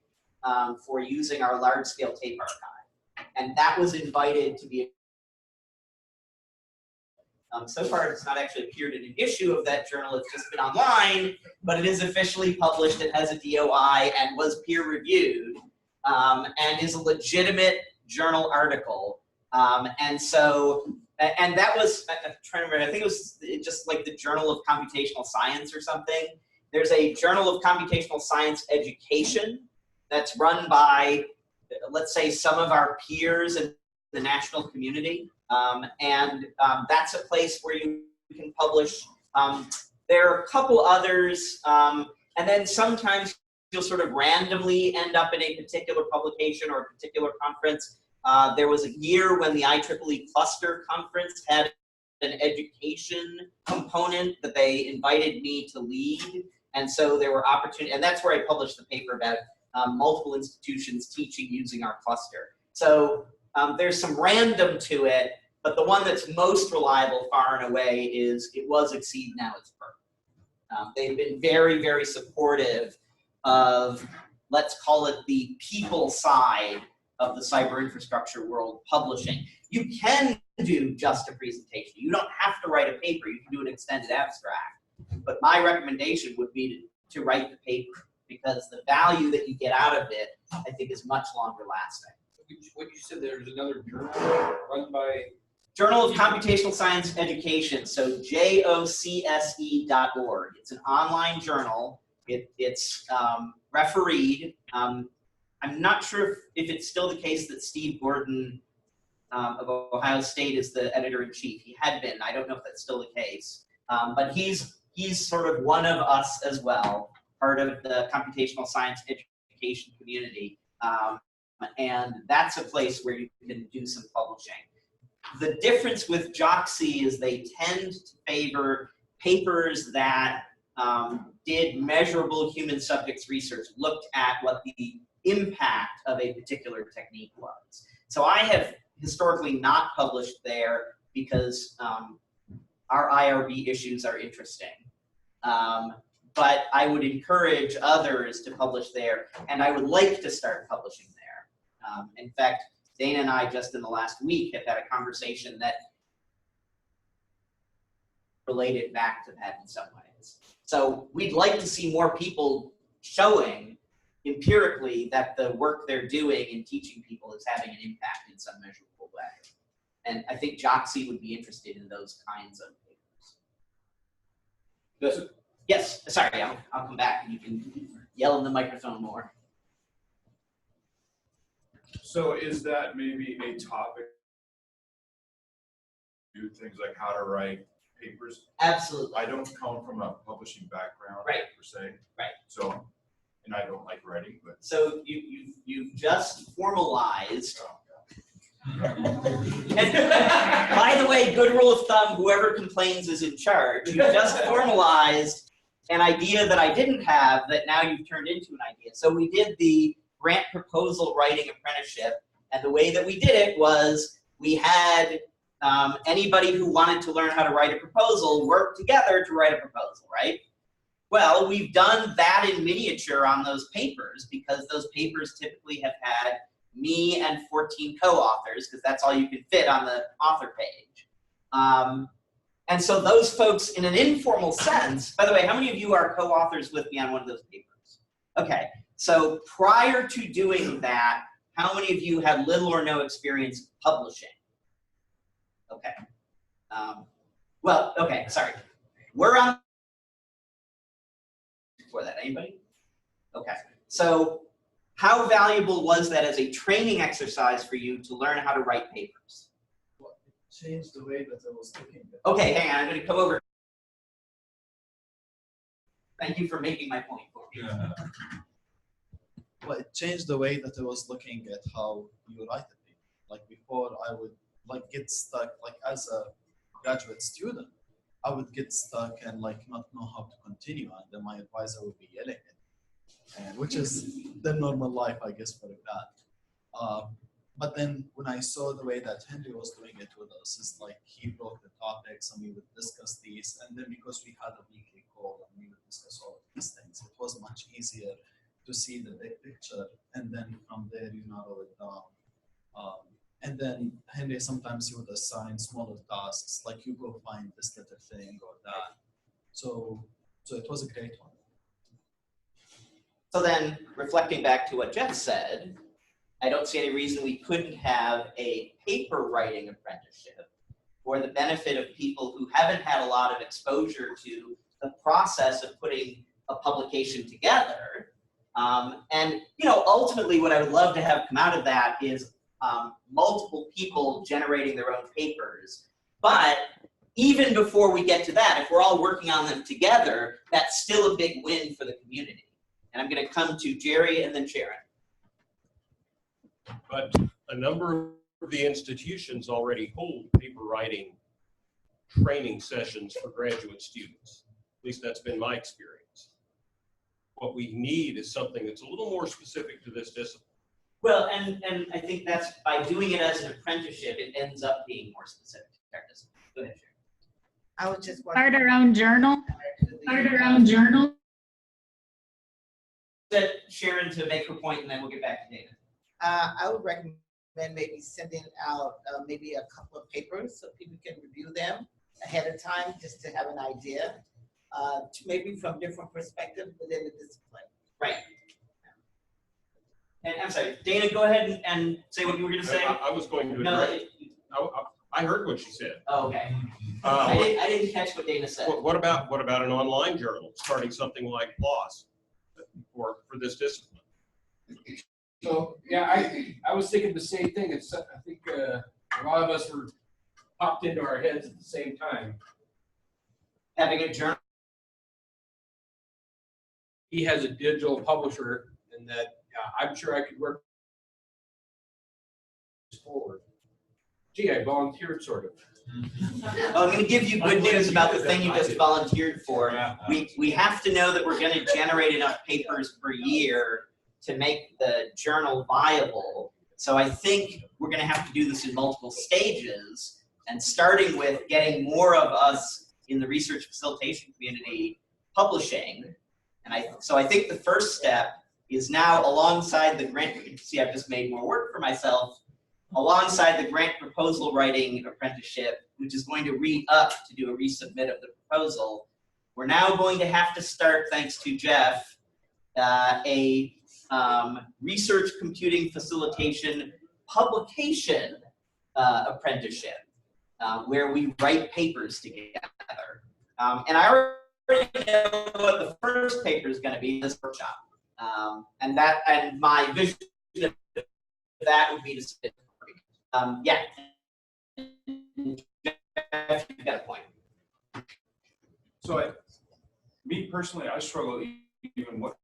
for using our large-scale tape archive, and that was invited to be. So far, it's not actually appeared in an issue of that journal. It's just been online, but it is officially published. It has a DOI and was peer-reviewed, and is a legitimate journal article. And that was, I'm trying to remember, I think it was just like the Journal of Computational Science or something. There's a Journal of Computational Science Education that's run by, let's say, some of our peers in the national community. That's a place where you can publish. There are a couple others, and then sometimes you'll sort of randomly end up in a particular publication or a particular conference. There was a year when the IEEE Cluster Conference had an education component that they invited me to lead, and so there were opportunities, and that's where I published the paper about multiple institutions teaching using our cluster. So there's some random to it, but the one that's most reliable far and away is it was Exceed, now it's PERC. They've been very, very supportive of, let's call it the people side of the cyber infrastructure world publishing. You can do just a presentation. You don't have to write a paper. You can do an extended abstract. But my recommendation would be to write the paper, because the value that you get out of it, I think, is much longer lasting. What you said, there's another journal run by? Journal of Computational Science Education, so jocse.org. It's an online journal. It's refereed. I'm not sure if it's still the case that Steve Gordon of Ohio State is the editor-in-chief. He had been. I don't know if that's still the case. But he's sort of one of us as well, part of the computational science education community. And that's a place where you can do some publishing. The difference with JOXE is they tend to favor papers that did measurable human subjects research, looked at what the impact of a particular technique was. So I have historically not published there because our IRB issues are interesting. But I would encourage others to publish there, and I would like to start publishing there. In fact, Dana and I just in the last week have had a conversation that related back to that in some ways. So we'd like to see more people showing empirically that the work they're doing in teaching people is having an impact in some measurable way. And I think JOXI would be interested in those kinds of papers. Good. Yes, sorry, I'll come back and you can yell in the microphone more. So is that maybe a topic? Do things like how to write papers? Absolutely. I don't come from a publishing background, right, per se. Right. So, and I don't like writing, but. So you've just formalized. And by the way, good rule of thumb, whoever complains is in charge. You just formalized an idea that I didn't have that now you've turned into an idea. So we did the grant proposal writing apprenticeship, and the way that we did it was we had anybody who wanted to learn how to write a proposal work together to write a proposal, right? Well, we've done that in miniature on those papers because those papers typically have had me and 14 co-authors because that's all you can fit on the author page. And so those folks, in an informal sense, by the way, how many of you are co-authors with me on one of those papers? Okay, so prior to doing that, how many of you had little or no experience publishing? Okay. Well, okay, sorry. We're on before that, anybody? Okay, so how valuable was that as a training exercise for you to learn how to write papers? Well, it changed the way that I was looking at it. Okay, hang on, I'm gonna come over. Thank you for making my point for me. Well, it changed the way that I was looking at how you write a paper. Like before, I would like get stuck, like as a graduate student, I would get stuck and like not know how to continue, and then my advisor would be yelling at me, and which is the normal life, I guess, for a grad. But then when I saw the way that Henry was doing it with us, it's like he broke the topics and we would discuss these, and then because we had a weekly call and we would discuss all of these things, it was much easier to see the big picture, and then from there you narrow it down. And then Henry, sometimes he would assign smaller tasks, like you go find this little thing or that. So it was a great one. So then, reflecting back to what Jeff said, I don't see any reason we couldn't have a paper writing apprenticeship for the benefit of people who haven't had a lot of exposure to the process of putting a publication together. And ultimately what I would love to have come out of that is multiple people generating their own papers. But even before we get to that, if we're all working on them together, that's still a big win for the community. And I'm going to come to Jerry and then Sharon. But a number of the institutions already hold paper writing training sessions for graduate students. At least that's been my experience. What we need is something that's a little more specific to this discipline. Well, and I think that's by doing it as an apprenticeship, it ends up being more specific to our discipline. Go ahead, Sharon. I was just start our own journal. Start our own journal. Let Sharon to make her point, and then we'll get back to Dana. I would recommend maybe sending out maybe a couple of papers so people can review them ahead of time, just to have an idea, maybe from different perspectives within the discipline. Right. And I'm sorry, Dana, go ahead and say what you were going to say. I was going to address. I heard what she said. Oh, okay. I didn't catch what Dana said. What about an online journal, starting something like PLOS for this discipline? So yeah, I was thinking the same thing. It's I think a lot of us were popped into our heads at the same time. Having a journal. He has a digital publisher, and that I'm sure I could work forward. Gee, I volunteered sort of. Well, I'm going to give you good news about the thing you just volunteered for. We have to know that we're going to generate enough papers per year to make the journal viable. So I think we're going to have to do this in multiple stages, and starting with getting more of us in the research facilitation community publishing. And so I think the first step is now, alongside the grant, you can see I've just made more work for myself, alongside the grant proposal writing apprenticeship, which is going to re-up to do a resubmit of the proposal. We're now going to have to start, thanks to Jeff, a research computing facilitation publication apprenticeship, where we write papers together. And I already know what the first paper is going to be in this workshop. And my vision of that would be to sit. Yeah. Jeff, you've got a point. So me personally, I struggle even what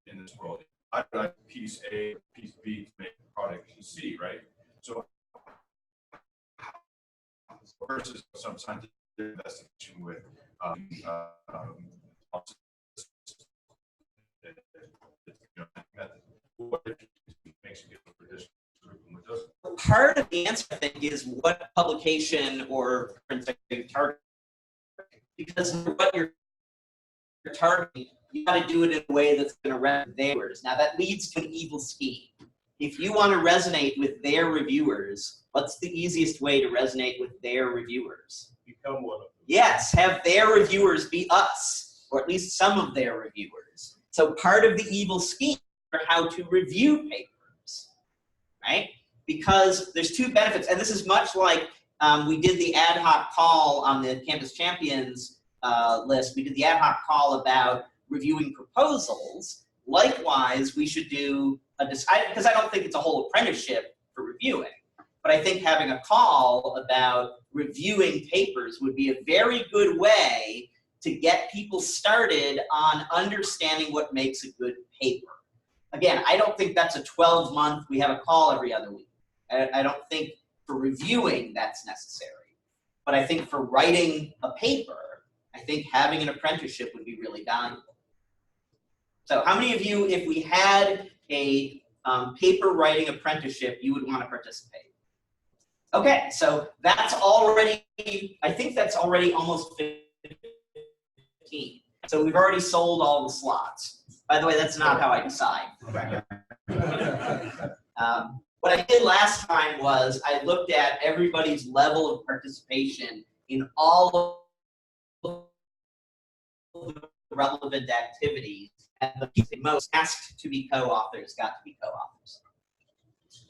in this world. I got piece A, piece B to make product C, right? So versus some scientific investigation with what makes you different for this group and what doesn't? Part of the answer, I think, is what publication or you target. Because what you're targeting, you got to do it in a way that's going to resonate with theirs. Now, that leads to an evil scheme. If you want to resonate with their reviewers, what's the easiest way to resonate with their reviewers? Become one of them. Yes, have their reviewers be us, or at least some of their reviewers. So part of the evil scheme for how to review papers, right? Because there's two benefits, and this is much like we did the ad hoc call on the Campus Champions list. We did the ad hoc call about reviewing proposals. Likewise, we should do because I don't think it's a whole apprenticeship for reviewing, but I think having a call about reviewing papers would be a very good way to get people started on understanding what makes a good paper. Again, I don't think that's a 12-month, we have a call every other week. I don't think for reviewing that's necessary. But I think for writing a paper, I think having an apprenticeship would be really valuable. So how many of you, if we had a paper writing apprenticeship, you would want to participate? Okay, so that's already, I think that's already almost 15. So we've already sold all the slots. By the way, that's not how I decide. What I did last time was I looked at everybody's level of participation in all of the relevant activities, and the most asked to be co-authors got to be co-authors.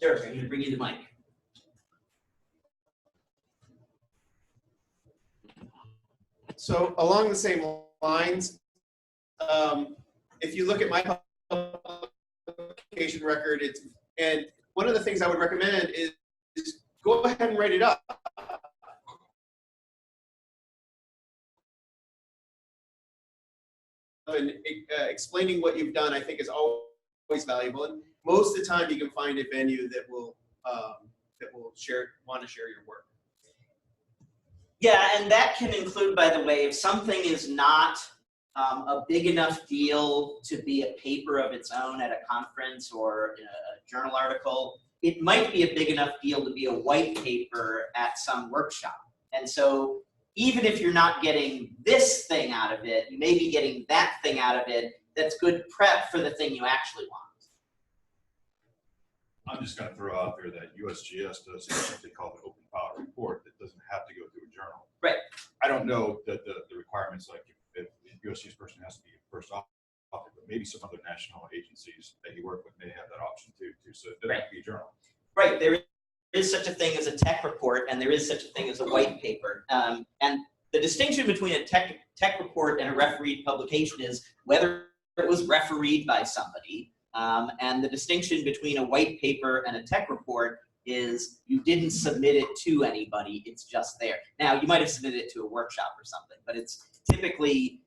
Sure, I'm going to bring you the mic. So along the same lines, if you look at my publication record, and one of the things I would recommend is go ahead and write it up. And explaining what you've done, I think, is always valuable. And most of the time, you can find a venue that will want to share your work. Yeah, and that can include, by the way, if something is not a big enough deal to be a paper of its own at a conference or in a journal article, it might be a big enough deal to be a white paper at some workshop. And so even if you're not getting this thing out of it, you may be getting that thing out of it that's good prep for the thing you actually want. I'm just going to throw out there that USGS does something called an open file report that doesn't have to go through a journal. Right. I don't know that the requirements, like if the USGS person has to be first author, but maybe some other national agencies that you work with may have that option too. So it doesn't have to be a journal. Right. There is such a thing as a tech report, and there is such a thing as a white paper. And the distinction between a tech report and a refereed publication is whether it was refereed by somebody. And the distinction between a white paper and a tech report is you didn't submit it to anybody, it's just there. Now, you might have submitted it to a workshop or something, but it's typically,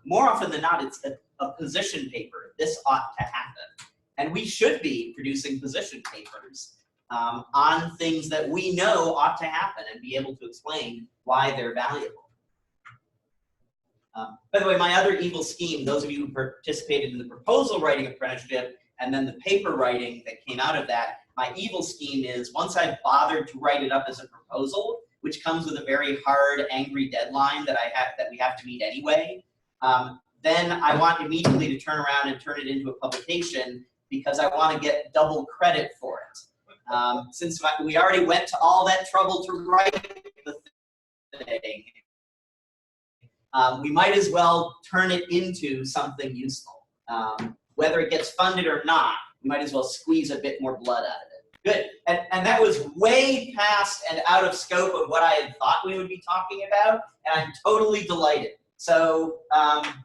more often than not, it's a position paper. This ought to happen. And we should be producing position papers on things that we know ought to happen and be able to explain why they're valuable. By the way, my other evil scheme, those of you who participated in the proposal writing apprenticeship and then the paper writing that came out of that, my evil scheme is once I've bothered to write it up as a proposal, which comes with a very hard, angry deadline that we have to meet anyway, then I want immediately to turn around and turn it into a publication because I want to get double credit for it. Since we already went to all that trouble to write the thing, we might as well turn it into something useful. Whether it gets funded or not, we might as well squeeze a bit more blood out of it. Good, and that was way past and out of scope of what I had thought we would be talking about, and I'm totally delighted. So,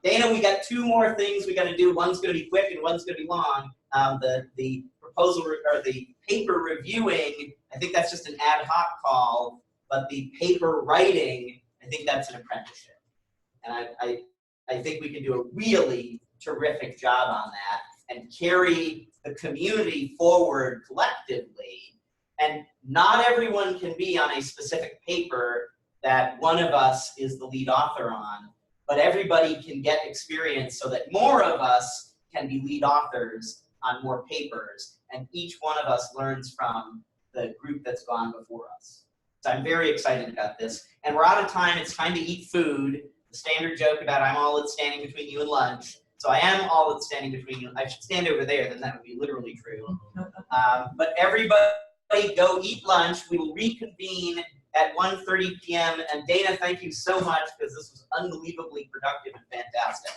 Dana, we got 2 more things we got to do. One's going to be quick and one's going to be long. The proposal or the paper reviewing, I think that's just an ad hoc call, but the paper writing, I think that's an apprenticeship. And I think we can do a really terrific job on that and carry the community forward collectively. And not everyone can be on a specific paper that one of us is the lead author on, but everybody can get experience so that more of us can be lead authors on more papers, and each one of us learns from the group that's gone before us. So I'm very excited about this. And we're out of time. It's time to eat food. The standard joke about I'm all that's standing between you and lunch. So I am all that's standing between you. I should stand over there, then that would be literally true. But everybody go eat lunch. We will reconvene at 1:30 p.m. And Dana, thank you so much, because this was unbelievably productive and fantastic.